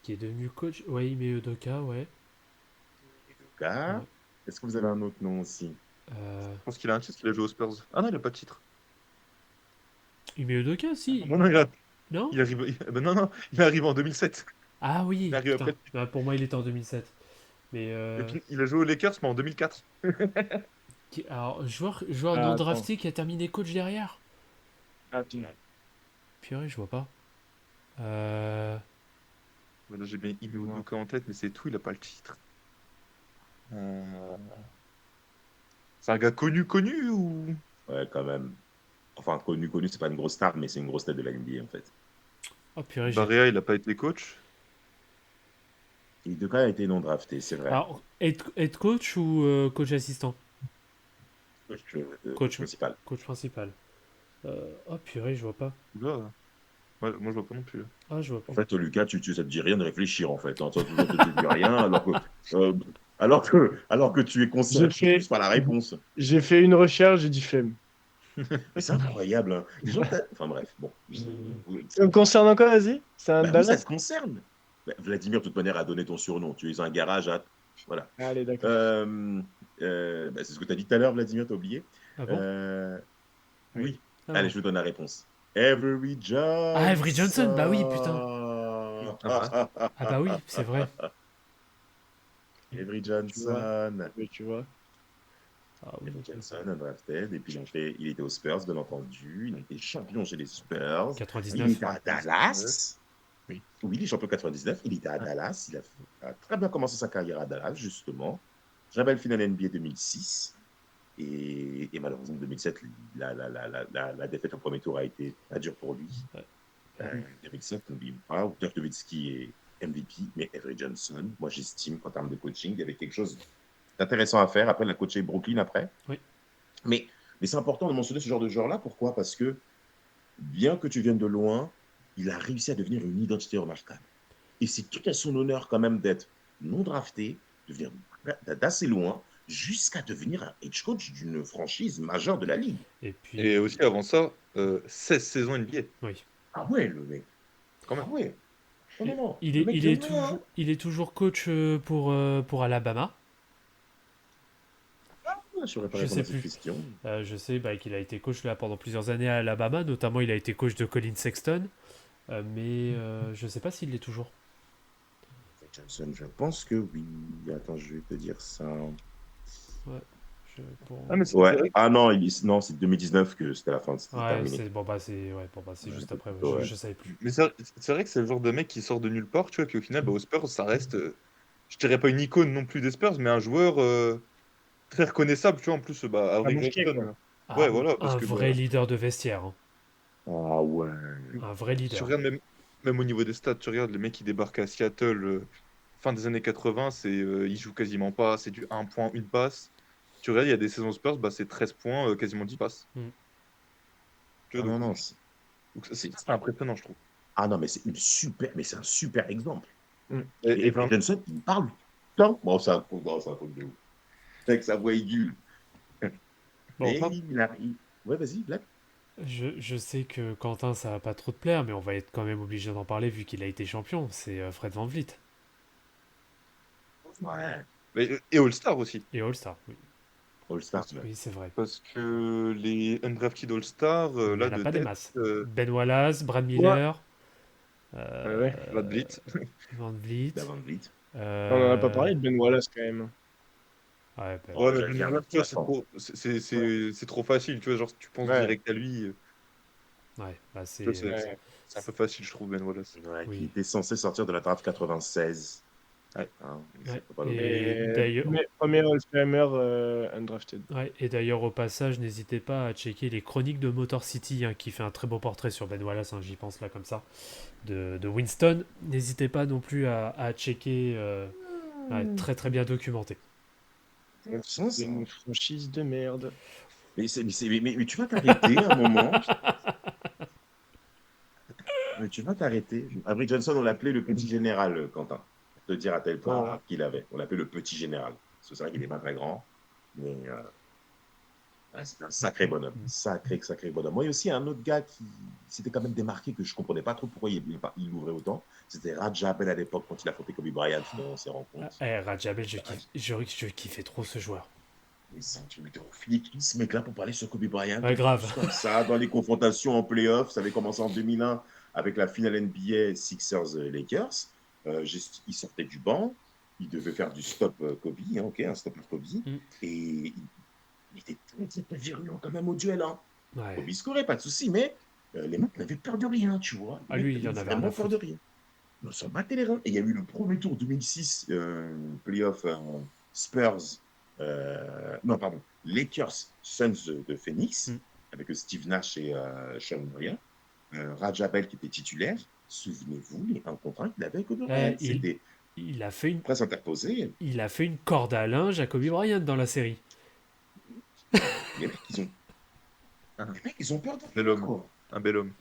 qui est devenu coach. Ouais, Ime Udoka, ouais. Car, Ouais. est-ce que vous avez un autre nom aussi? Je pense qu'il a un titre, qu'il a joué aux Spurs. Ah non, il a pas de titre. Ime Udoka, si. Non, non, Non il arrive. Non, il est arrivé en 2007. Ah Il oui, arrive putain. après. Ouais, pour moi, il était en 2007. Mais Et puis, il a joué aux Lakers, mais en 2004. alors, joueur Ah, non attends. drafté qui a terminé coach derrière. Ah, putain. Purée, je vois pas. Voilà, j'ai bien Ime Udoka en tête, mais c'est tout, il a pas le titre. C'est un gars connu ou. Ouais, quand même. Enfin, connu, c'est pas une grosse star, mais c'est une grosse tête de la NBA, en fait. Oh purée, Barea, il a pas été coach. Les deux cas ont été non draftés, c'est vrai. Alors, head coach ou coach assistant? Coach principal. Coach principal. Oh purée, je vois pas. Là, ouais, moi, je vois pas non plus. Ah, je vois En pas. fait, Lucas, ça te dit rien de réfléchir, en fait. Hein. Toi, toujours, tu te dis rien, alors que tu es concerné J'ai fait- plus par la réponse. J'ai fait une recherche, j'ai dit flemme. Mais c'est incroyable. Hein. Les gens, enfin bref, bon. Ça me concerne encore, vas-y. C'est un Bah oui, ça Dallas. te concerne. Bah, Vladimir, de toute manière, a donné ton surnom. Tu es un garage à. Voilà. Allez, d'accord. Bah, c'est ce que tu as dit tout à l'heure, Vladimir, t'as oublié. Ah bon? Oui. Ah, Allez, bon. je vous donne la réponse. Avery Johnson. Ah, Avery Johnson, bah oui, putain. Ah Ah bah oui, c'est vrai. Avery Tu vois. Johnson. Mais tu vois. Ah oui. Avery Johnson, undrafted. Et puis, il était aux Spurs, bien entendu. Il a été champion chez les Spurs. Il 99. était à Dallas. Oui. Oui, il est champion 99. Il était à Dallas. Il a très bien commencé sa carrière à Dallas, justement. Très belle finale NBA 2006. Et malheureusement, en 2007, la défaite au premier tour a été très dure pour lui. Ouais. 2007, n'oubliez pas, Dirk Nowitzki est MVP, mais Avery Johnson, moi j'estime qu'en termes de coaching, il y avait quelque chose d'intéressant à faire. Après, il a coaché Brooklyn après. Oui. Mais c'est important de mentionner ce genre de joueur-là. Pourquoi? Parce que bien que tu viennes de loin, il a réussi à devenir une identité remarquable. Et c'est tout à son honneur quand même d'être non drafté, de venir d'assez loin, jusqu'à devenir un head coach d'une franchise majeure de la ligue. Et puis. Et aussi, avant ça, 16 saisons NBA. Oui. Ah ouais, le mec. Quand même. Ah ouais. Non, non, non. Il Le est, mec il, est est loin, toujours, hein. il est toujours coach pour Alabama. Ah, je saurais pas Je répondre sais à cette plus. question. Je sais qu'il a été coach là pendant plusieurs années à Alabama, notamment il a été coach de Colin Sexton, mais je sais pas s'il l'est toujours. Johnson, je pense que oui. Attends, je vais te dire ça. Ah, mais c'est Ouais. vrai que- Ah non, non, c'est 2019 que c'était la fin, c'était Ouais, terminé. c'est bon bah c'est juste après. Ouais, Ouais. je savais plus. Mais c'est vrai que c'est le genre de mec qui sort de nulle part, tu vois, puis au final, aux Spurs, ça reste, je dirais pas une icône non plus des Spurs, mais un joueur très reconnaissable, tu vois, en plus, Un Avery bouquet, Johnson. quoi. Ouais, Ah, voilà, parce un que vrai bah, leader de vestiaire, hein. Ah ouais. Un vrai tu leader. regardes même au niveau des stats, tu regardes les mecs qui débarquent à Seattle fin des années 80, ils jouent quasiment pas, c'est du 1 point, une passe. Tu regardes, il y a des saisons Spurs, bah, c'est 13 points, quasiment 10 passes. Mm. Tu Ah vois, non, donc, non. c'est impressionnant, je trouve. Ah non, mais c'est un super exemple. Et Et Avery Johnson, il parle tant. Bon, c'est un truc de ouf. Avec sa voix aiguë. Bon, Et il arrive. Ouais, vas-y, Black. je sais que Quentin ça va pas trop te plaire, mais on va être quand même obligé d'en parler vu qu'il a été champion. C'est Fred VanVleet Ouais. et All-Star aussi. et All-Star. Oui, All-Star, ouais. oui c'est vrai. Parce que les undrafted All-Star, Il n'y là, en a de pas des tête, masses. Ben Wallace, Brad Miller, Ouais. Vlad Vliet. VanVleet. D'avant vite. On en a pas parlé de Ben Wallace quand même. Ouais, ben, Ouais, mais j'allais dire, Ben Wallace, tu vois, attends. c'est trop facile, tu vois, genre, tu penses Ouais. direct à lui. ouais, bah Tu vois, c'est. Ouais. c'est un peu facile, je trouve, Ben Wallace. Ouais, Oui. qui était censé sortir de la draft 96. Ouais. Hein, Ouais. faut pas l'oublier. Et Et d'ailleurs, premier All-Timer undrafted. ouais, et d'ailleurs, au passage, n'hésitez pas à checker les chroniques de Motor City, hein, qui fait un très beau portrait sur Ben Wallace, hein, j'y pense là comme ça, de Winston. N'hésitez pas non plus à checker, ouais, très très bien documenté. C'est une franchise de merde. Mais tu vas t'arrêter un moment. Mais tu vas t'arrêter. Avery Johnson, on l'appelait le petit général, Quentin. Pour te dire à tel point Ouais. qu'il avait. On l'appelait le petit général. Parce que c'est vrai qu'il n'est pas très grand. Mais ouais, c'est un sacré bonhomme. Sacré bonhomme. Moi, il y a aussi un autre gars qui s'était quand même démarqué, que je ne comprenais pas trop pourquoi il ouvrait autant. C'était Raja Bell à l'époque, quand il a affronté Kobe Bryant dans ses rencontres. Rajabel, je kiffais trop ce joueur. Mais c'est un truc de ouf. Il est qui, ce mec-là, pour parler sur Kobe Bryant? Ouais, grave. Juste comme ça, dans les confrontations en playoff, ça avait commencé en 2001 avec la finale NBA Sixers-Lakers. Il sortait du banc, il devait faire du stop Kobe, hein, ok, un stop pour Kobe. Et il était très virulent quand même au duel. Hein. Ouais. Kobe scorait, pas de souci, mais les mecs n'avaient peur de rien, tu vois. Ah, lui, il en avait rien vraiment à peur de rien. On s'en battait les reins. Et il y a eu le premier tour 2006, playoff Spurs. Non, pardon, Lakers Suns de Phoenix, avec Steve Nash et Sean Marion. Raja Bell qui était titulaire. Souvenez-vous, les 1 contre 1 qu'il avait avec Kobe Bryant. C'était il a fait une, Presse interposée. il a fait une corde à linge à Kobe Bryant dans la série. Les mecs, ils ont peur de Bel homme. quoi. Un bel homme.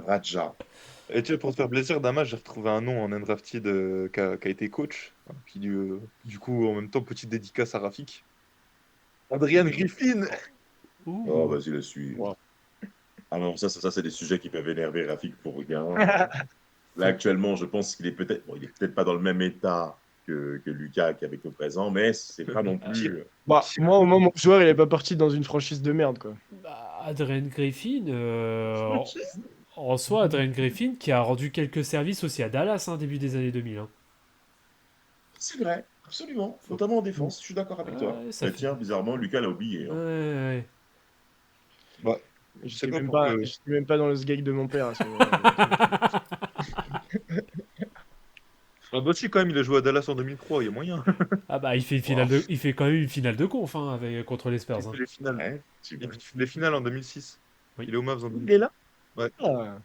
Raja. Et tu vois, pour te faire plaisir, Damas, j'ai retrouvé un nom en undrafted qui a été coach. Puis du coup, en même temps, petite dédicace à Rafik. Adrian Griffin. Ouh. Oh, vas-y, le suis. Wow. Ah non, ça c'est des sujets qui peuvent énerver Rafik pour rien. Là, actuellement, je pense qu'il est peut-être il est peut-être pas dans le même état que Lucas qui est avec nous présent, mais c'est pas non plus. Bah, moi, au moins, mon joueur, il est pas parti dans une franchise de merde, quoi. Bah, Adrian Griffin, en soi, Adrian Griffin qui a rendu quelques services aussi à Dallas, hein, début des années 2000. Hein. C'est vrai, absolument, notamment en défense. Je suis d'accord avec toi. Ouais, ça Mais fait- tiens, bizarrement, Lucas l'a oublié. Ouais, Hein. ouais. Bah, J'étais pas même, pour pas- que- j'étais même pas dans le sgeg de mon père à ce moment-là. Ah bah si, quand même, il a joué à Dallas en 2003, il y a moyen. Ah bah il fait il fait quand même une finale de conf hein, contre les Spurs. Il Hein. fait les finales. Ouais, tu Il vois. fait les finales en 2006. Oui. Il est au Mavs en Il 2006. est là Ouais. Ah,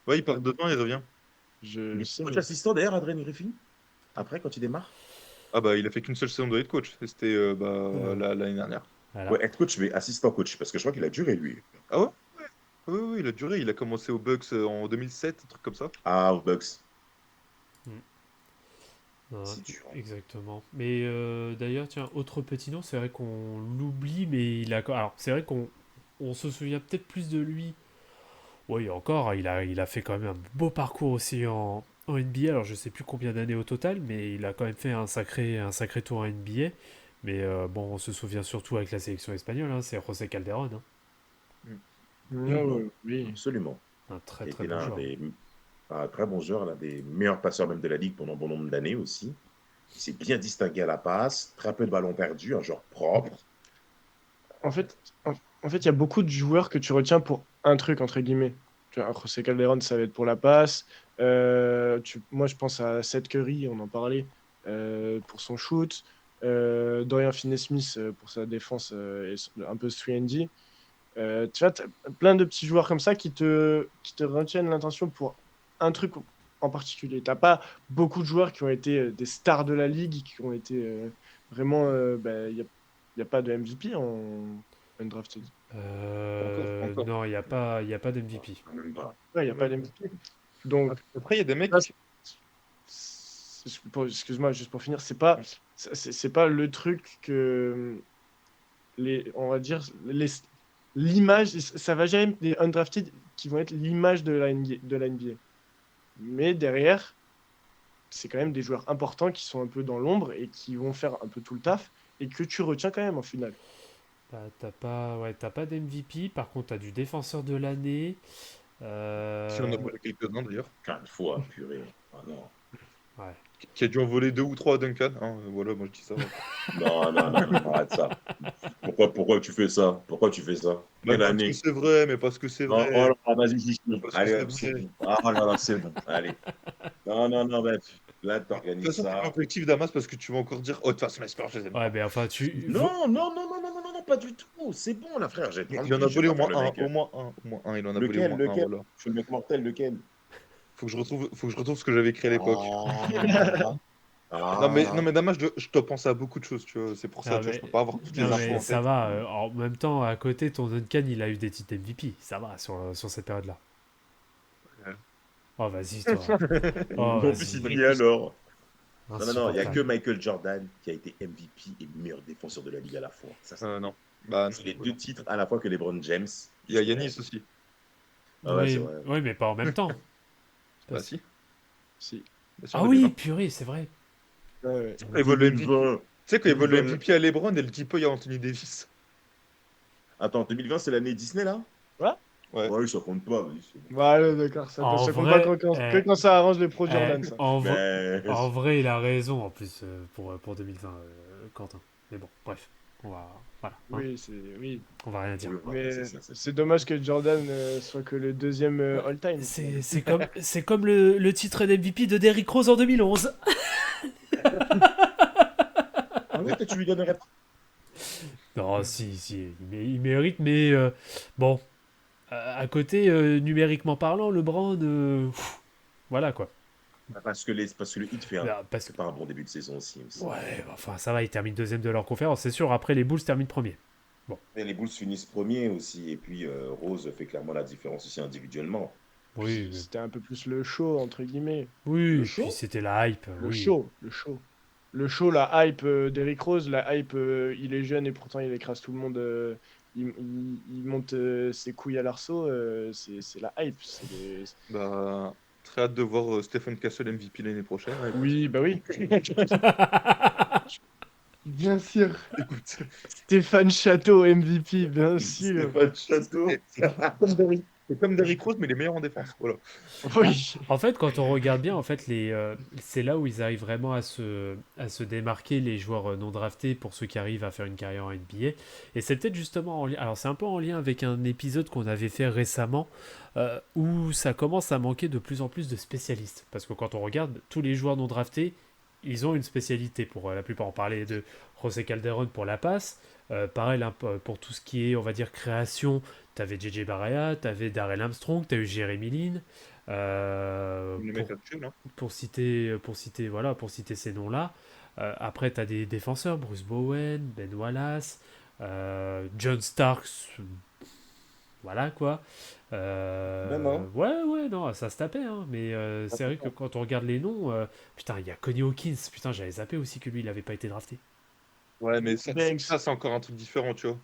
Ouais, il part dedans, il revient. je sais. Coach assistant d'ailleurs, Adrien Griffin. Après, quand il démarre. Ah bah, il a fait qu'une seule saison de head coach. Et c'était l'année dernière. Voilà. Ouais, head coach, mais assistant coach, parce que je crois qu'il a duré lui. Ah ouais? Oui, oui, il a duré. Il a commencé aux Bucks en 2007, un truc comme ça. Ah, aux Bucks. Ouais, C'est dur. exactement. Mais d'ailleurs, tiens, autre petit nom, c'est vrai qu'on l'oublie, mais il a. Alors, c'est vrai qu'on se souvient peut-être plus de lui. Oui, encore, il a fait quand même un beau parcours aussi en NBA. Alors, je sais plus combien d'années au total, mais il a quand même fait un sacré tour en NBA. Mais bon, on se souvient surtout avec la sélection espagnole, hein, c'est José Calderón. Hein. Oui. Absolument. Un très Il très était bon l'un joueur. un très bon joueur, l'un des meilleurs passeurs même de la ligue pendant bon nombre d'années aussi. Il s'est bien distingué à la passe, très peu de ballons perdus, un joueur propre. En fait, il y a beaucoup de joueurs que tu retiens pour un truc, entre guillemets. Tu vois, José Calderón, ça va être pour la passe. Moi, je pense à Seth Curry, on en parlait, pour son shoot. Dorian Finney-Smith pour sa défense et un peu 3&D. Tu vois, t'as plein de petits joueurs comme ça qui te retiennent l'intention pour un truc en particulier. T'as pas beaucoup de joueurs qui ont été des stars de la ligue, qui ont été vraiment. Il n'y a pas de MVP en undrafted. Encore. Non, il n'y a pas d'MVP. Même pas. Ouais, il n'y a pas d'MVP. Donc, Après, il y a des mecs. excuse-moi, juste pour finir, c'est pas le truc que on va dire l'image, ça va jamais les undrafted qui vont être l'image de la NBA. Mais derrière, c'est quand même des joueurs importants qui sont un peu dans l'ombre et qui vont faire un peu tout le taf et que tu retiens quand même en finale. T'as pas d'MVP, par contre, t'as du défenseur de l'année. Si on en voit quelques-uns d'ailleurs. Plein de fois, purée. Ah non. Ouais. Qui a dû en voler 2 ou 3 à Duncan. Hein, voilà, moi je dis ça. Non, arrête ça. Pourquoi tu fais ça? Pourquoi tu fais ça? Quelle Parce année? que c'est vrai, mais parce que c'est Non, vrai. oh là là, vas-y, Gigi. Parce que Allez, c'est hop, c'est vrai. bon. Ah là là, c'est bon. Allez. Non, bref. Là, De toute t'organises façon, c'est ça. pas objectif Damas parce que tu vas encore dire oh, de toute façon, Spurs, je les aime Ouais, pas. mais enfin, tu. Non, pas du tout. C'est bon, là, frère. J'ai Il en a 38, volé je au vais pas moins faire un, le mec. au moins un, au moins un. Il en a volé au Lequel, moins un, voilà. Je suis le mec mortel, lequel? Faut que je retrouve ce que j'avais écrit à l'époque. Ah. Non, mais Damas, je dois penser à beaucoup de choses, tu vois. C'est pour ça, Non, tu vois, mais- je peux pas avoir toutes les Non, infos mais en ça tête. va. En même temps, à côté, ton Duncan, il a eu des titres MVP. Ça va sur cette période-là. Ouais. Oh, vas-y, toi. Oh, En vas-y. plus, il dit alors. Non, il n'y a Insupportable. que Michael Jordan qui a été MVP et meilleur défenseur de la ligue à la fois. Ça, Non. Bah, c'est les deux titres à la fois que LeBron James. il y a Yanis aussi. Ah ouais, Oui, c'est vrai. oui, mais pas en même temps. Bah, si. Si. Bah, si, en Ah oui, 2020. purée, c'est vrai. Ouais. Quand il vole le MVP. 2020. Tu sais, quand il vole le 2020. MVP à LeBron et le type à Anthony Davis. Attends, 2020, c'est l'année Disney, là? Ouais. Ouais, ça compte pas. Oui, c'est bon. Voilà, d'accord. Ça En compte vrai, pas que quand ça arrange les pros Jordan, ça. Mais... En vrai, il a raison en plus pour 2020, Quentin. Mais bon, bref, voilà, hein, Oui. on va rien dire. Oui, Mais c'est- c'est dommage que Jordan soit que le deuxième all-time. C'est comme le titre d'MVP de Derrick Rose en 2011. Ah ouais, toi, tu lui donnerais pas. Non, si, il mérite, mais bon, à côté, numériquement parlant, LeBron, voilà quoi. Parce que le Heat Bah, parce c'est que pas un bon début de saison aussi. ouais, enfin ça va, ils terminent deuxième de leur conférence, c'est sûr. Après les Bulls terminent premier. Et les Bulls finissent premiers aussi. Et puis Rose fait clairement la différence aussi individuellement. Oui, Puis c'était un peu plus le show, entre guillemets. oui, Le et puis show c'était la hype, Le oui. show, le show. Le show, la hype d'Eric Rose, la hype, il est jeune et pourtant il écrase tout le monde. Il monte ses couilles à l'arceau, c'est la hype. Bah, très hâte de voir Stephen Castle MVP l'année prochaine. Ouais, Oui, bah oui. Bien sûr. écoute, Stéphane Château, MVP, bien sûr. Stéphane Château. c'est comme Derrick Rose, mais il est meilleur en défense. Voilà. Oui. En fait, quand on regarde bien, en fait, c'est là où ils arrivent vraiment à se démarquer, les joueurs non draftés, pour ceux qui arrivent à faire une carrière en NBA. Et c'est peut-être justement en lien. Alors, c'est un peu en lien avec un épisode qu'on avait fait récemment, où ça commence à manquer de plus en plus de spécialistes. Parce que quand on regarde tous les joueurs non draftés, ils ont une spécialité. Pour la plupart, on parlait de José Calderon pour la passe. Pareil, hein, pour tout ce qui est, on va dire, création. T'avais JJ Barea, t'avais Darrell Armstrong, t'as eu Jérémy Lin. Le mec actuel, hein. Pour citer ces noms-là. Après, tu as des défenseurs, Bruce Bowen, Ben Wallace, John Starks, voilà quoi. Non. Ouais, non, ça se tapait, hein, mais c'est vrai que quand on regarde les noms, putain, il y a Connie Hawkins, putain, j'avais zappé aussi que lui, il avait pas été drafté. Ouais, mais ça, Banks. ça, c'est encore un truc différent, tu vois.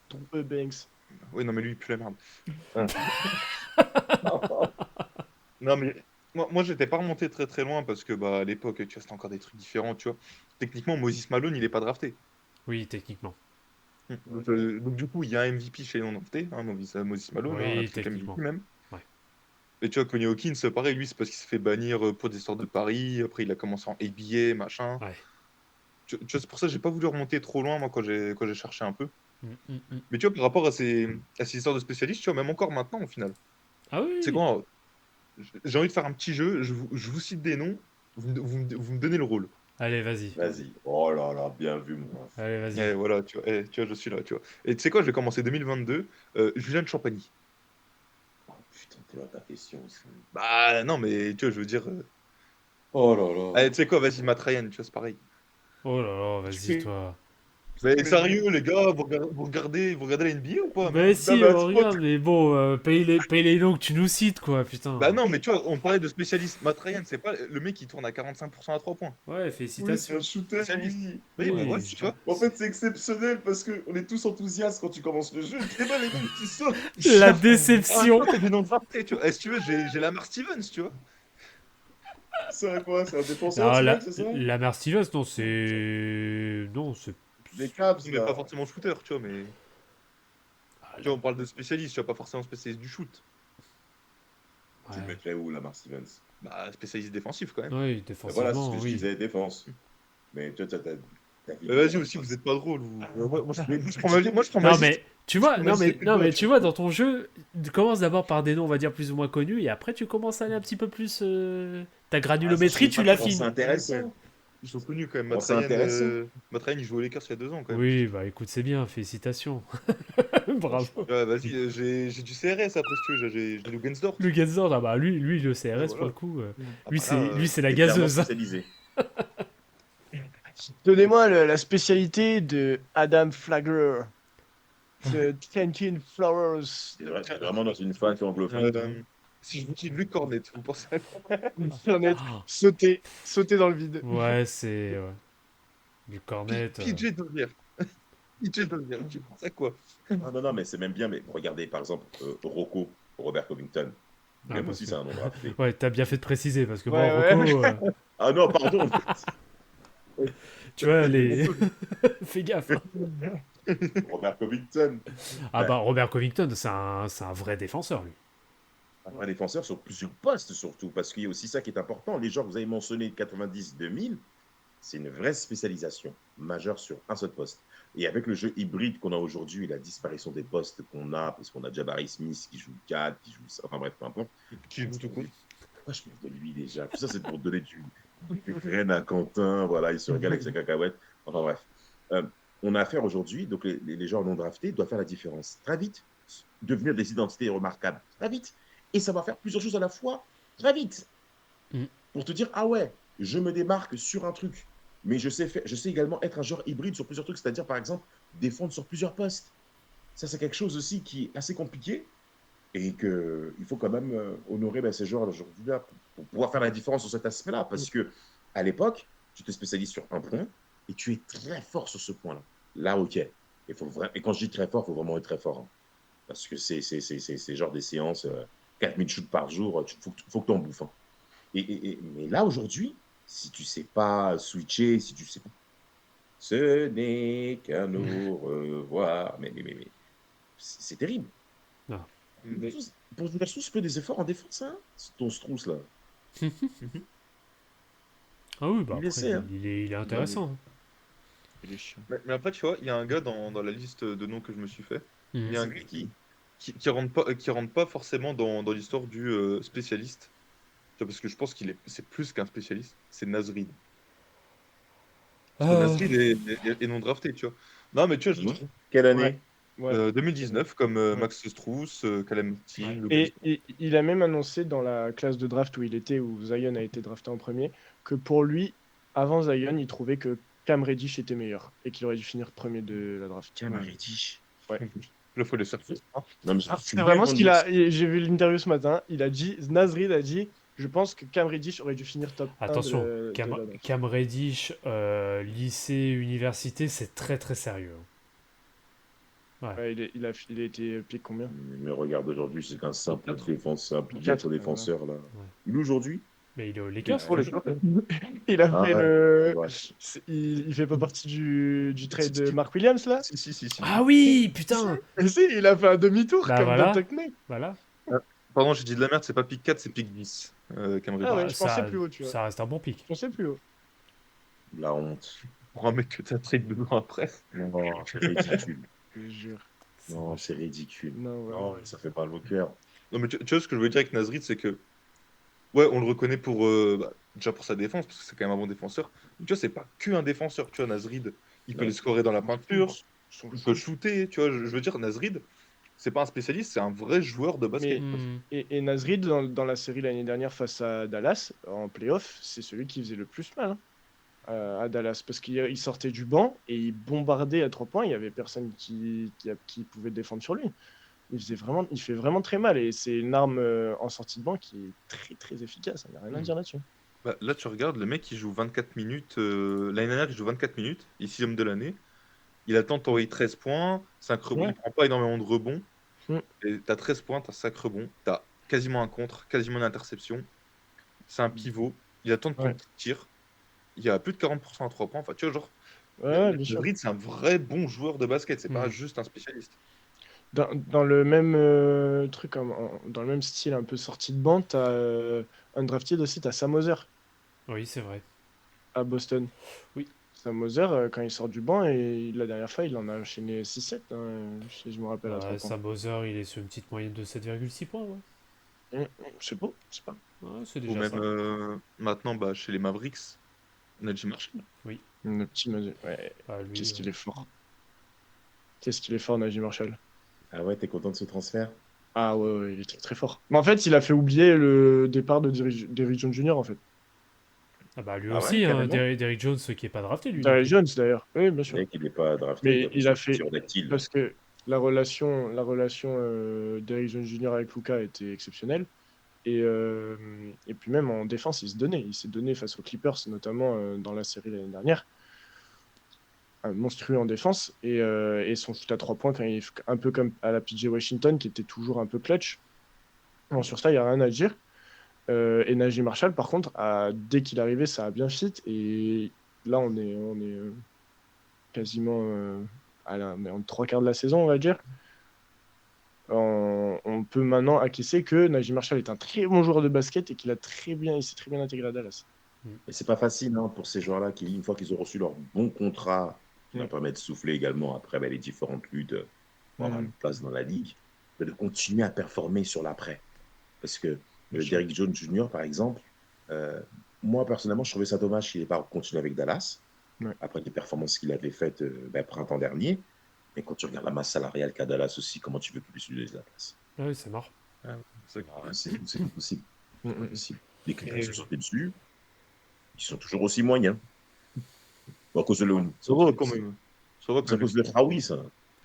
Ton Banks. Oui, non, mais lui, il pue la merde. Non, mais moi j'étais pas remonté très très loin parce que bah, à l'époque, tu vois, c'était encore des trucs différents, tu vois. Techniquement, Moses Malone, il est pas drafté. Oui, techniquement. Donc, du coup, il y a un MVP chez les non-draftés, hein, Moses Malone, hein, Oui, un triple techniquement. MVP même. Ouais. Et tu vois, Connie Hawkins, pareil, lui, c'est parce qu'il s'est fait bannir pour des histoires de paris. Après, il a commencé en ABA, machin. Ouais. Tu vois, c'est pour ça que j'ai pas voulu remonter trop loin, moi, quand j'ai cherché un peu. Mm. Mais tu vois, par rapport à ces histoires de spécialistes, tu vois, même encore maintenant, au final. Ah oui, C'est quoi? J'ai envie de faire un petit jeu, je vous cite des noms, vous me donnez le rôle. allez, vas-y. Vas-y. Oh là là, bien vu, moi. Allez, vas-y. Et voilà, tu vois, je suis là, tu vois. Et tu sais quoi, je vais commencer 2022, Julien Champagny. Oh, putain, t'es là ta question aussi. Bah non, mais tu vois, je veux dire... Oh là là. Allez, tu sais quoi, vas-y, Matt Ryan, tu vois, c'est pareil. Oh là là, vas-y, fais- toi. Mais sérieux, les gars, vous regardez la NBA ou pas? Bah si, Non, mais à ce regarde, point- mais bon, paye les noms que tu nous cites, quoi, putain. Bah non, mais tu vois, on parlait de spécialiste. Matt Ryan, c'est pas le mec qui tourne à 45% à 3 points. Ouais, Oui, félicitations. c'est un shooter, Spécialiste. oui. Oui, bah Oui, ouais, tu vois. En fait, c'est exceptionnel parce qu'on est tous enthousiastes quand tu commences le jeu. Et ben, les mecs qui sautent. La Ah, déception. t'as des noms draftés, tu vois. Si tu veux, j'ai Lamar Stevens, tu vois. C'est un quoi? C'est un défenseur, Non, tu vois, c'est ça? la Stevens, non, c'est. Non, c'est. Des Cavs, Mais là. pas forcément shooter, tu vois, mais... Tu vois, on parle de spécialiste, tu vois, pas forcément spécialiste du shoot. Tu le Ouais. mettrais où, Lamar Stevens? Bah, spécialiste défensif, quand même. Oui, Ben défensivement, voilà, c'est ce que je oui. disais, défense. Mais toi, t'as Vas-y aussi, vous êtes pas drôle, vous. Moi, je prends Non, ma mais tu vois, Moi, c'est plus non, toi, mais tu tu vois, dans ton jeu, tu commences d'abord par des noms, on va dire, plus ou moins connus, et après, tu commences à aller un petit peu plus. Ta granulométrie, tu l'affines. C'est intéressant. Ils sont connus, quand même. Bon, c'est intéressant. Matt Ryan, il joue aux Lakers il y a 2 ans, quand même. Oui, bah écoute, c'est bien, félicitations. Bravo. Ouais, vas-y, j'ai du CRS après, si tu veux, j'ai du Gensdorf. Le Gensdor, ah bah lui, le CRS, Voilà. pour le coup, Ah, lui, bah là, c'est la C'est clairement gazeuse. spécialisé. Donnez-moi la spécialité de Adam Flagler. The Tenkin Flowers. C'est vraiment dans une phase anglophone. Si je vous dis Luc Cornet, vous pensez à quoi? Internet. Ah, Sauter dans le vide. ouais, c'est. Ouais. Du cornet. PJ Dozier. PJ Dozier, tu penses à quoi? Ah, non, mais c'est même bien. Mais regardez, par exemple, Rocco, Robert Covington. Ah, Même parce aussi, que- c'est un nom drafté. Ouais, t'as bien fait de préciser, parce que Ouais, bon, ouais. Rocco, Ah non, pardon. tu vois, les. Fais gaffe. Hein. Robert Covington. Ah Ouais. bah, Robert Covington, c'est un vrai défenseur, lui. Un vrai défenseur sur plusieurs postes, surtout. Parce qu'il y a aussi ça qui est important. Les gens que vous avez mentionnés de 90-2000, c'est une vraie spécialisation majeure sur un seul poste. Et avec le jeu hybride qu'on a aujourd'hui, la disparition des postes qu'on a, parce qu'on a Jabari Smith qui joue 4, qui joue... Enfin bref, peu importe. Qui joue tout court. Pourquoi je parle de lui déjà? Tout ça, c'est pour donner du graine à Quentin. Voilà, il se régale avec ses cacahuètes. Enfin bref. On a affaire aujourd'hui, donc les gens non draftés doivent faire la différence très vite, devenir des identités remarquables très vite, et savoir faire plusieurs choses à la fois très vite. Mm. pour te dire, ah ouais, je me démarque sur un truc, mais je sais également être un joueur hybride sur plusieurs trucs, c'est-à-dire, par exemple, défendre sur plusieurs postes. Ça, c'est quelque chose aussi qui est assez compliqué et qu'il faut quand même honorer ces joueurs aujourd'hui-là pour pouvoir faire la différence sur cet aspect-là. Parce que à l'époque, tu te spécialises sur un point et tu es très fort sur ce point-là. Là, ok. Et quand je dis très fort, il faut vraiment être très fort. Hein. Parce que c'est genre des séances, 4000 shoots par jour, faut que tu en bouffes. Hein. Mais là, aujourd'hui, si tu sais pas switcher, si tu sais pas. Ce n'est qu'un au revoir. Mais c'est terrible. Non. Mais- Pour vous tu fais des efforts en défense, hein, ton Strauss, là. Ah oui, bah Il après, essaie, hein. il est intéressant. Il est chiant. Mais après, tu vois, il y a un gars dans la liste de noms que je me suis fait. Mhm. Il y a un gars qui rentre pas forcément dans l'histoire du spécialiste. Tu vois, parce que je pense c'est plus qu'un spécialiste. C'est Nasrid. Parce que Nasrid est non drafté, tu vois. Non, mais tu vois, je Mhm. trouve. Quelle année? Ouais. 2019, comme Max Strauss, Calem Team, Ouais. Et il a même annoncé dans la classe de draft où il était, où Zion a été drafté en premier, que pour lui, avant Zion, il trouvait que Cam Reddish était meilleur et qu'il aurait dû finir premier de la draft. Cam Reddish. Ouais. Le faut les surfer. Non, mais C'est vraiment ce qu'il a. J'ai vu l'interview ce matin. Il a dit, Nasrid a dit, je pense que Cam Reddish aurait dû finir top 1 Attention, de la draft. Cam Reddish, lycée, université, c'est très très sérieux. Ouais, il a été pick combien? Mais regarde, aujourd'hui, c'est qu'un simple Quatre. défenseur, Quatre, défenseur, là. Il est aujourd'hui? Mais il est aux Lakers. Pour les Il a fait ouais. le. Ouais. Il fait pas partie du trade de Mark Williams là? Si. Ah oui, putain. Mais si, il a fait un demi-tour Bah comme voilà. Don Tuckney. Voilà. Pardon, j'ai dit de la merde, c'est pas pick 4, c'est pick 10. Cam Reddish. Ah ouais, Bah, je pensais plus haut, tu vois. Ça reste un bon pic. Je pensais plus haut. La honte. Pour un mec que t'as trade 2 ans après. Non, c'est ridicule. Je te jure. Non, c'est ridicule. Non, ouais. Non, ça fait mal au cœur. Non, mais tu vois, ce que je veux dire avec Nasrid, c'est que. Ouais, on le reconnaît pour. Déjà pour sa défense, parce que c'est quand même un bon défenseur. Mais tu vois, c'est pas que un défenseur. Tu vois, Nasrid, il peut Ouais. les scorer dans la peinture, Son il peut shooter. Tu vois, je veux dire, Nasrid, c'est pas un spécialiste, c'est un vrai joueur de basket. Hmm. Et Nasrid, dans la série l'année dernière face à Dallas, en playoff, c'est celui qui faisait le plus mal à Dallas. Parce qu'il sortait du banc et il bombardait à 3 points. Il n'y avait personne qui pouvait défendre sur lui. Il fait vraiment très mal. Et c'est une arme en sortie de banc qui est très très efficace. Il n'y a rien à dire là-dessus. Bah, là, tu regardes, le mec, il joue 24 minutes. L'année dernière, il joue 24 minutes. Il est 6ème de l'année. Il attend de t'envoyer 13 points, 5 rebonds. Ouais. Il prend pas énormément de rebonds. Mm. Et t'as 13 points, t'as 5 rebonds. T'as quasiment un contre, quasiment une interception. C'est un pivot. Il attend de prendre Ouais. tes tirs. Il y a plus de 40% à 3 points. Enfin, tu vois, genre, Ouais, bien sûr. Reed, c'est un vrai bon joueur de basket. C'est pas Mm. juste un spécialiste. Dans le même truc, dans le même style, un peu sorti de banc, t'as undrafted aussi, t'as Sam Hauser Oui, c'est vrai. à Boston. Oui. Sam Hauser, quand il sort du banc, et la dernière fois, il en a enchaîné 6-7, si je me rappelle à 3 points. Sam Hauser, il est sur une petite moyenne de 7,6 points. Ouais. C'est beau, c'est pas. Ouais, c'est Ou déjà même ça. maintenant, bah, chez les Mavericks, Najee Marshall. Le petit Najee, ouais, Ah, lui, qu'est-ce qu'il est fort. Qu'est-ce qu'il est fort, Najee Marshall. Ah ouais, t'es content de ce transfert? Ah ouais, il est très très fort. Mais en fait, il a fait oublier le départ de Derrick Jones Jr. en fait. Ah bah lui Ah ouais, aussi, hein, carrément. Derrick Jones qui est pas drafté lui. Derrick Jones d'ailleurs, oui, bien sûr. Le mec, il n'est pas drafté. Mais il a fait- Sur dactyle. Parce que la relation d'Eric Jones Jr. avec Luka était exceptionnelle. Et puis même en défense, il se donnait. Il s'est donné face aux Clippers, notamment dans la série l'année dernière. Un monstrueux en défense. Et son shoot à 3 points, un peu comme à la PJ Washington, qui était toujours un peu clutch. Bon, sur ça, il n'y a rien à dire. Et Najee Marshall, par contre, dès qu'il arrivait, ça a bien fit. Et là, on est quasiment mais en 3 quarts de la saison, on va dire. On peut maintenant acquiescer que Najee Marshall est un très bon joueur de basket et il s'est très bien intégré à Dallas. Et c'est pas facile hein, pour ces joueurs-là qui, une fois qu'ils ont reçu leur bon contrat, qui leur permet de souffler également après les différentes luttes pour avoir une place dans la ligue, de continuer à performer sur l'après. Parce que Derrick Jones Jr., par exemple, moi personnellement, je trouvais ça dommage qu'il n'ait pas continué avec Dallas, après les performances qu'il avait faites printemps dernier. Mais quand tu regardes la masse salariale qu'a Dallas aussi, comment tu veux qu'il puisse lui laisser la place? Oui, c'est mort. C'est C'est pas possible. C'est pas possible. Les Clippers se sortaient dessus. Ils sont toujours aussi moyens. Bon, à cause de le. Ça va quand même. Ça va C'est à quand cause de Raoui, ça.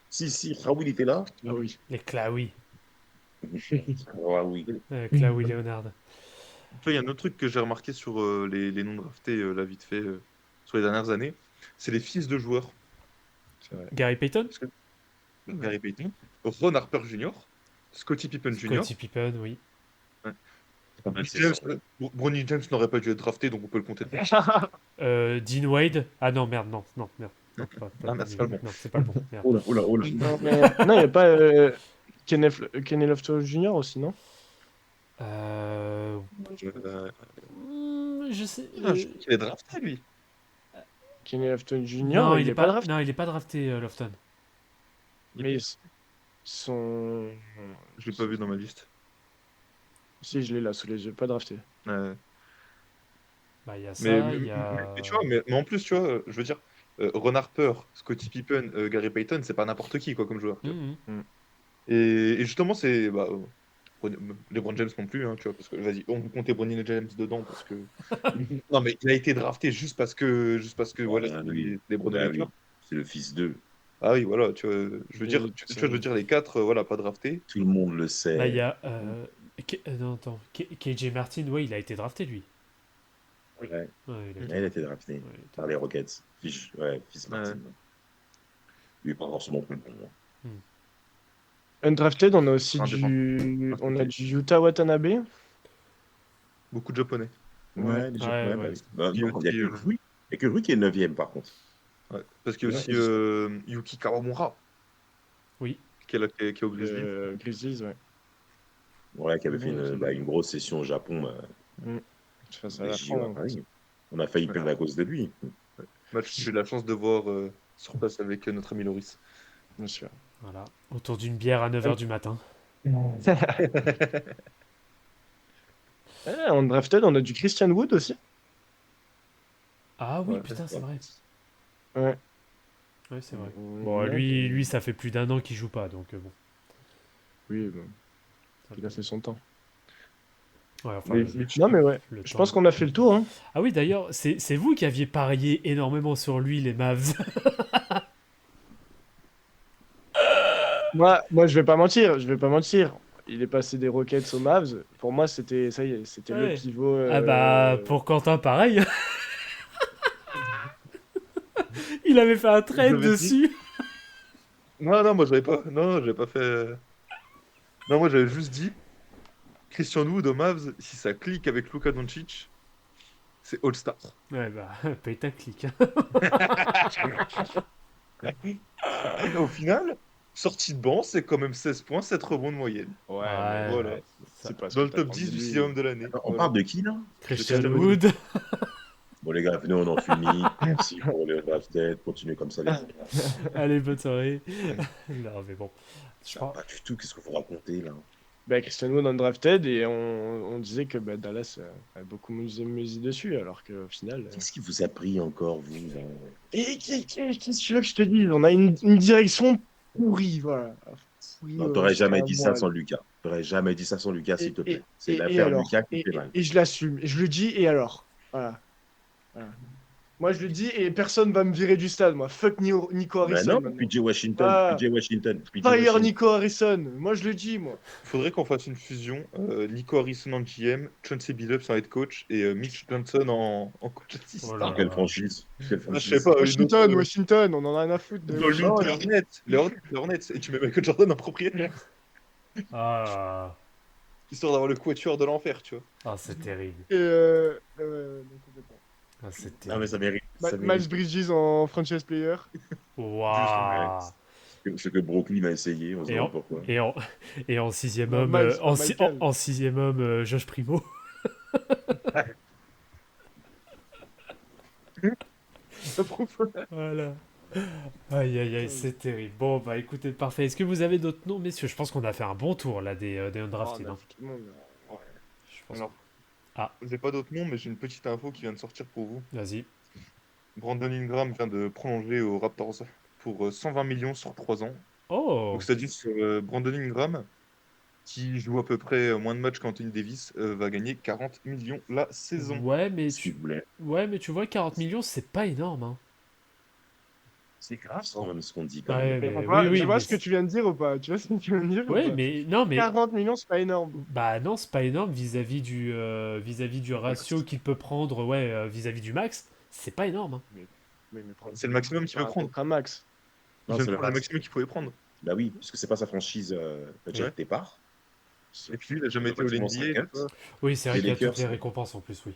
Si, Raoui il était là. Ah oui. Les Klaoui. Raoui. Klaoui Leonard. Après, il y a un autre truc que j'ai remarqué sur les non draftés, là, vite fait, sur les dernières années. C'est les fils de joueurs. C'est vrai. Gary Payton? Parce que Gary Payton, Ron Harper Jr., Scottie Pippen Jr. Scottie Pippen, oui. Bronny c'est James, ça. Bronny James n'aurait pas dû être drafté, donc on peut le compter. Dean Wade. Ah non, merde, non, merde. Non, Ah, merde, c'est pas le bon. Non, c'est pas le bon. Merde. Oh là. Non, il n'y a pas Kenny Lofton Jr. aussi, non? Euh... Euh, Je sais. il est drafté, lui. Kenny Lofton Jr. Non, il est pas drafté. Non, il est pas drafté, Lofton. Mais son. Je l'ai pas vu dans ma liste. Si, je l'ai là sous les yeux, pas drafté. Euh, Bah, il y a ça, mais, il y a. mais tu vois, mais en plus, tu vois, je veux dire, Ron Harper, Scottie Pippen, Gary Payton, c'est pas n'importe qui, quoi, comme joueur. Tu vois. Mhm. Et justement, c'est. Bah, LeBron James non plus, hein, tu vois, parce que vas-y, on peut compter Bronny James dedans parce que. Non, mais il a été drafté juste parce que voilà, oui. LeBron Bah est oui. là. C'est le fils d'eux. Ah oui, voilà, tu vois, je veux dire, Oui, tu vois, je veux dire les quatre, voilà, pas draftés. Tout le monde le sait. Bah, il y a. Non, attends. KJ Martin, ouais, il a été drafté, lui. Ouais. Ouais, Il a été drafté ouais, il a été- par les Rockets. Fils Martin. Lui, est pas forcément plus bon. Undrafted, on a aussi Un on a du Yuta Watanabe. Beaucoup de japonais. Ouais, déjà. Ouais, Ouais, ouais. bah, Il y a non, il y a aussi, que Rui. Il y a que Rui qui est 9e, par contre. Ouais, parce qu'il y a aussi Ouais, Yuki Kawamura. Oui. Qui est au Grizzlies. Grizzlies, ouais. Ouais, qui avait fait Ouais, une grosse session au Japon. Face à Les la JO à France. Paris. On a failli perdre à cause de lui. Match que j'ai eu la chance de voir sur place avec notre ami Loris. Bien sûr. Voilà. Autour d'une bière à 9h du matin. Undrafted, on a du Christian Wood aussi. Ah oui, Ouais, putain, c'est ouais. vrai. Ouais. Ouais, c'est vrai. Mm, Bon, ouais, lui, ça fait plus d'un an qu'il joue pas, donc bon. Oui, bon, Ça il a peut- fait son temps. Ouais, enfin, Mais- le non, mais ouais. le Je temps. pense qu'on a fait le tour. Hein. Ah oui, d'ailleurs, c'est vous qui aviez parié énormément sur lui, les Mavs. Moi, je vais pas mentir. Il est passé des Rockets aux Mavs. Pour moi, c'était ça y est, c'était Ouais. le pivot. Ah bah, pour Quentin, pareil. Il avait fait un trade Vous avez dit dessus. Non, moi j'avais pas. Non, j'avais pas fait. Non, moi j'avais juste dit Christian Wood aux Mavs, si ça clique avec Luka Doncic, c'est All-Star. Ouais, bah, paye ta clique. Et au final, sortie de banc, c'est quand même 16 points, 7 rebonds de moyenne. Ouais, Ouais, voilà. ouais, ça- c'est pas ce Dans que le top t'attends 10 de du lui. 6 homme de l'année. On Voilà. parle de qui, là? Christian Christian Wood. Bon, les gars, venez, on en finit. Merci pour le drafted. Continuez comme ça, les gars. Allez, bonne soirée. Non, mais bon. Je crois... Pas du tout. Qu'est-ce que vous racontez, là? Bah, Christian Wood undrafted et on disait que bah, Dallas a beaucoup misé dessus, alors qu'au final. Qu'est-ce qui vous a pris encore, vous, là? Et qu'est-ce que tu veux que je te dise? On a une direction pourrie, voilà. Pourrie, Non, t'aurais jusqu'à jamais un dit mois, ça sans Lucas. T'aurais jamais dit ça sans Lucas, s'il te plaît. C'est l'affaire alors Lucas qui fait mal. et je l'assume. Et je le dis, et alors? Voilà. Moi, je le dis, et personne va me virer du stade, moi. Fuck Nico Ben Harrison. non, maintenant. PJ Washington. Ah. PJ Washington. PJ Fire Washington. Nico Harrison. Moi, je le dis, moi. Faudrait qu'on fasse une fusion. Nico Harrison en GM, Chauncey Billups en head coach et Mitch Johnson en coach assistant. Oh là là. Quelle franchise? Quelle Ah, franchise? je sais pas, Washington, on en a rien à foutre. De... Non, les Hornets. Les Hornets. Et tu mets Michael Jordan en propriétaire. Ah, Histoire d'avoir le quatuor de l'enfer, tu vois. ah c'est terrible. Et donc, complètement. Ah, c'est Non, mais terrible. ça mérite. Ça Miles mérite. Bridges en franchise player. Waouh. Ce que Brooklyn a essayé, on se Et demande pourquoi. Et en sixième Non, homme, Miles, pas Michael. en sixième homme, Josh Primo. Voilà. Aïe aïe aïe, c'est terrible. Bon, bah écoutez, parfait. Est-ce que vous avez d'autres noms, messieurs? Je pense qu'on a fait un bon tour là des undrafted. Hein. Je pense. Alors, Ah. j'ai pas d'autres noms, mais j'ai une petite info qui vient de sortir pour vous. Vas-y. Brandon Ingram vient de prolonger aux Raptors pour 120 millions sur 3 ans. Oh. Donc, c'est-à-dire sur Brandon Ingram, qui joue à peu près moins de matchs qu'Anthony Davis, va gagner 40 millions la saison. Ouais, mais S'il vous plaît. tu vois, 40 millions, c'est pas énorme, hein. C'est grave, quand même, ce qu'on dit. Quand Ouais, même. Mais mais tu vois, oui, tu vois mais ce que tu viens de dire ou pas? Tu vois ce que tu viens de dire ou ouais, pas? mais non, mais 40 millions, c'est pas énorme. bah non, c'est pas énorme vis-à-vis du ratio qu'il peut prendre, ouais, vis-à-vis du max, c'est pas énorme, hein. Mais prendre- C'est le maximum qu'il peut Ah, prendre. contre un max. Il Non, vient c'est de le prendre le max. maximum qu'il pouvait prendre. Bah oui, puisque c'est pas sa franchise budget Ouais. de départ. Et puis, il a jamais été au Relativement NBA. cinquante. tout ça. Oui, c'est vrai Les qu'il y a toutes Lakers, les c'est- récompenses en plus, oui.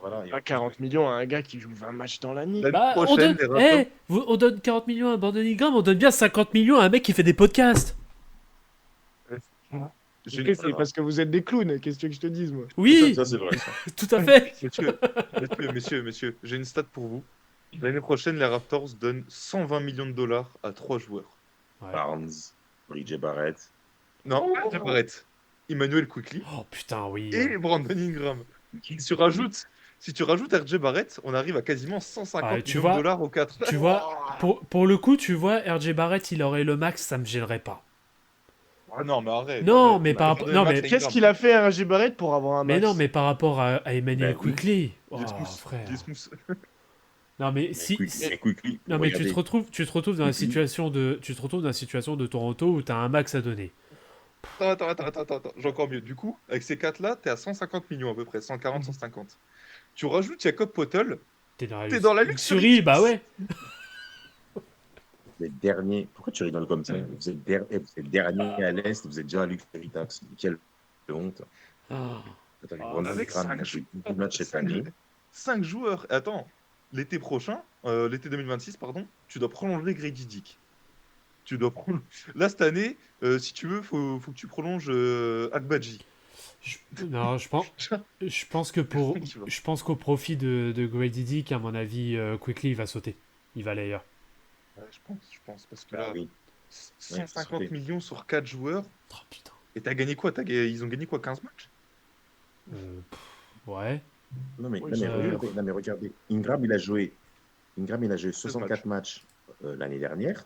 Voilà, Pas 40 millions à un gars qui joue 20 matchs dans l'année. L'année Bah, on prochaine, donne, les Raptors. on donne 40 millions à Brandon Ingram, on donne bien 50 millions à un mec qui fait des podcasts. J'ai Ok, une- c'est parce que vous êtes des clowns. Qu'est-ce que tu veux que je te dise, moi? Oui, Ça, c'est vrai. Ça. tout à fait. Messieurs, j'ai une stat pour vous. L'année prochaine, les Raptors donnent 120 millions de dollars à 3 joueurs. Ouais. Barnes, Bridget Barrett. Non, Jay Barrett, Emmanuel Quickly Oh putain, oui. et Brandon Ingram. Si tu rajoutes RJ Barrett, on arrive à quasiment 150 Ouais, tu millions vois- de dollars aux 4. Tu vois, pour le coup, tu vois, RJ Barrett, il aurait le max, ça me gênerait pas. Ah non, mais arrête. Non, arrête. mais par rapport- Regardez non, le mais match Qu'est-ce Ingram. qu'il a fait à RJ Barrett pour avoir un Mais max? non, mais par rapport à Emmanuel Ben oui. Quickly, Il est oh, smooth. frère. Il est smooth. Non, mais Mais si, Quickly, non, mais tu regardez. te retrouves dans la Quickly. situation de Toronto où t'as un max à donner. Attends. J'ai encore mieux. Du coup, avec ces 4-là, t'es à 150 millions à peu près. 140, 150. Tu rajoutes Jacob Poeltl. T'es dans la, T'es dans la luxury. bah ouais. Vous êtes dernier. Pourquoi tu rigoles comme ça? Vous êtes dernier à l'Est, vous êtes déjà à Luxury Tax. Quelle honte. Ah. Attends, Ah, Brandon avec Ingram, cinq il a joué beaucoup de matchs cette année. 5 joueurs. Attends, l'été prochain, l'été 2026, pardon, tu dois prolonger Grady Dick. Là, cette année, si tu veux, faut que tu prolonges Agbaji. Non, je pense qu'au profit de Grady Dick, à mon avis, Quickly il va sauter. Il va aller ailleurs. Ouais, je pense, parce que Bah là, oui. 150 Ouais, millions sur 4 joueurs. Oh putain. Et t'as gagné quoi? Ils ont gagné quoi? 15 matchs? Ouais. Non, mais, Oui, non, mais ça- regardez, non, mais regardez. Ingram, il a joué 64 matchs l'année dernière.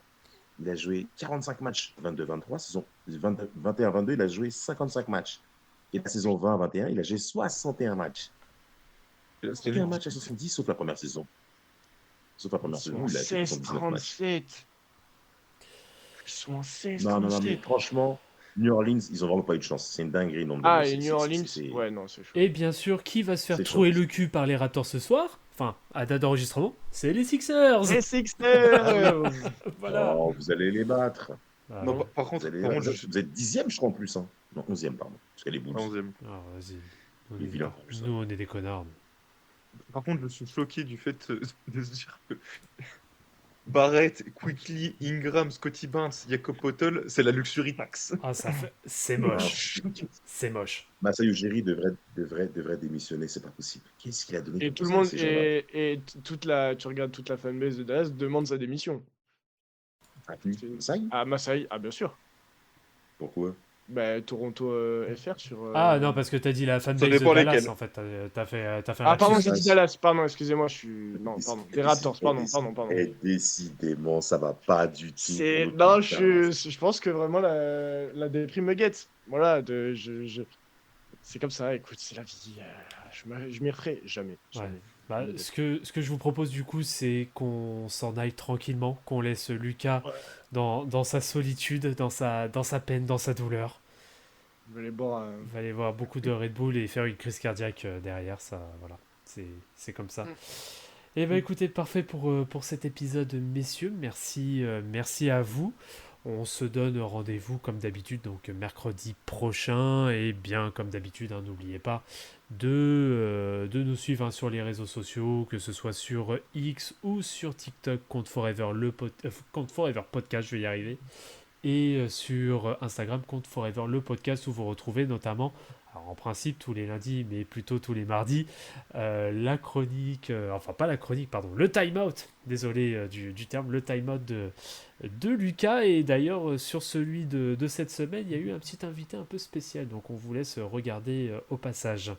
Il a joué 45 matchs 22-23. Saison 21-22, il a joué 55 matchs. Et la saison 20-21, il a joué 61 matchs. C'est 61 matchs à 70, sauf la première saison. Sauf la première saison, il a joué 79 matchs. 16-37. Ils sont en 16 Non, mais 37. franchement, New Orleans, ils ont vraiment pas eu de chance. C'est une dinguerie. le nombre de Ah, matchs. et New C'est- Orleans, c'est- ouais, non, c'est chaud. Et bien sûr, qui va se faire C'est trouer chaud. le cul par les Raptors ce soir? Enfin, à date d'enregistrement, c'est les Sixers. Les Sixers. Voilà. Oh, vous allez les battre. Ah, Non, ouais. par contre, Vous êtes 10e, je crois, en plus. Hein. Non, 11e, pardon. Parce qu'elle est Bulls. 11e. Ah, vas-y. Les vilains, en plus, Nous, on est des connards. Par contre, je suis choqué du fait de se dire que Barrett, Quickly, Ingram, Scotty Barnes, Jacob Poeltl, c'est la luxury tax. Ah, ça fait... C'est moche. C'est moche. Masai Ujiri devrait démissionner, c'est pas possible. Qu'est-ce qu'il a donné Et comme tout le ça, monde, ces gens-là tu regardes toute la fanbase de Dallas demande sa démission. Ah, qui Masai Ah, Masai, ah, bien sûr. Pourquoi? Bah, Toronto FR sur. Ah non, parce que t'as dit la fanbase de dépend Dallas, lesquels. en fait. T'as fait un Ah, pardon, lapsus. j'ai dit Dallas, pardon, excusez-moi, je suis. Non, pardon. Les Raptors, pardon. Et décidément, ça va pas du tout. C'est. pour le Non, putain. je pense que vraiment la déprime me guette. Voilà, c'est comme ça, écoute, c'est la vie. Je m'y referai jamais. jamais. Bah, ce que je vous propose du coup, c'est qu'on s'en aille tranquillement, qu'on laisse Lucas Ouais. dans sa solitude, dans sa peine, dans sa douleur. Je vais aller boire un. Il va aller voir beaucoup de Red Bull et faire une crise cardiaque derrière, ça, voilà, c'est comme ça. Et bah écoutez, parfait pour cet épisode, messieurs. Merci à vous. On se donne rendez-vous comme d'habitude, donc mercredi prochain. Et bien comme d'habitude, hein, n'oubliez pas de nous suivre hein, sur les réseaux sociaux, que ce soit sur X ou sur TikTok, compte Forever, compte Forever Podcast, je vais y arriver. Et sur Instagram, compte Forever le podcast, où vous retrouvez notamment, alors en principe tous les lundis, mais plutôt tous les mardis, la chronique, enfin pas la chronique, pardon, le time-out, désolé du terme, le time-out de Lucas. Et d'ailleurs, sur celui de cette semaine, il y a eu un petit invité un peu spécial, donc on vous laisse regarder au passage.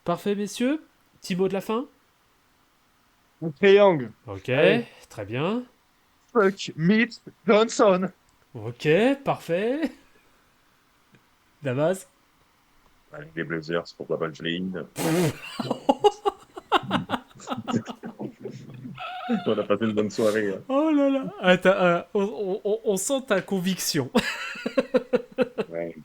Parfait, messieurs, petit mot de la fin? Triangle. Ok, Allez. très bien. Fuck Mitch Johnson. Ok, parfait. Damas? Avec les Blazers, pourquoi pas le play-in. On a passé une bonne soirée. Hein. Oh là là. Attends, on sent ta conviction. Ouais.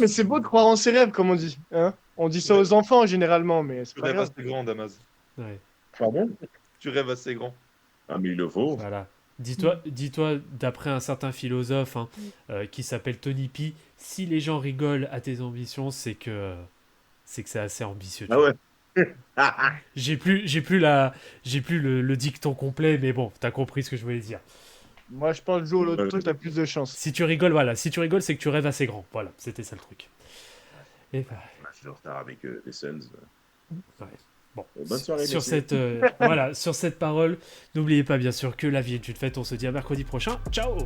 Mais c'est beau de croire en ses rêves, comme on dit. Hein, on dit ça aux enfants généralement, mais c'est Tu pas rêves grave. assez grand, Damas. Ouais, Pardon? Tu rêves assez grand. Ah, mais il le faut. voilà. Dis-toi, d'après un certain philosophe hein, qui s'appelle Tony P, si les gens rigolent à tes ambitions, c'est que c'est assez ambitieux. tu Ah vois. ouais. J'ai plus le dicton complet, mais bon, t'as compris ce que je voulais dire. Moi, je pense que jouer au loto, t'as plus de chance. Si tu rigoles, c'est que tu rêves assez grand. Voilà, c'était ça le truc. Et bah, Je suis en retard avec les Suns. ouais. Bon, Bonne soirée, sur messieurs. cette sur cette parole, n'oubliez pas bien sûr que la vie est une fête. On se dit à mercredi prochain. Ciao.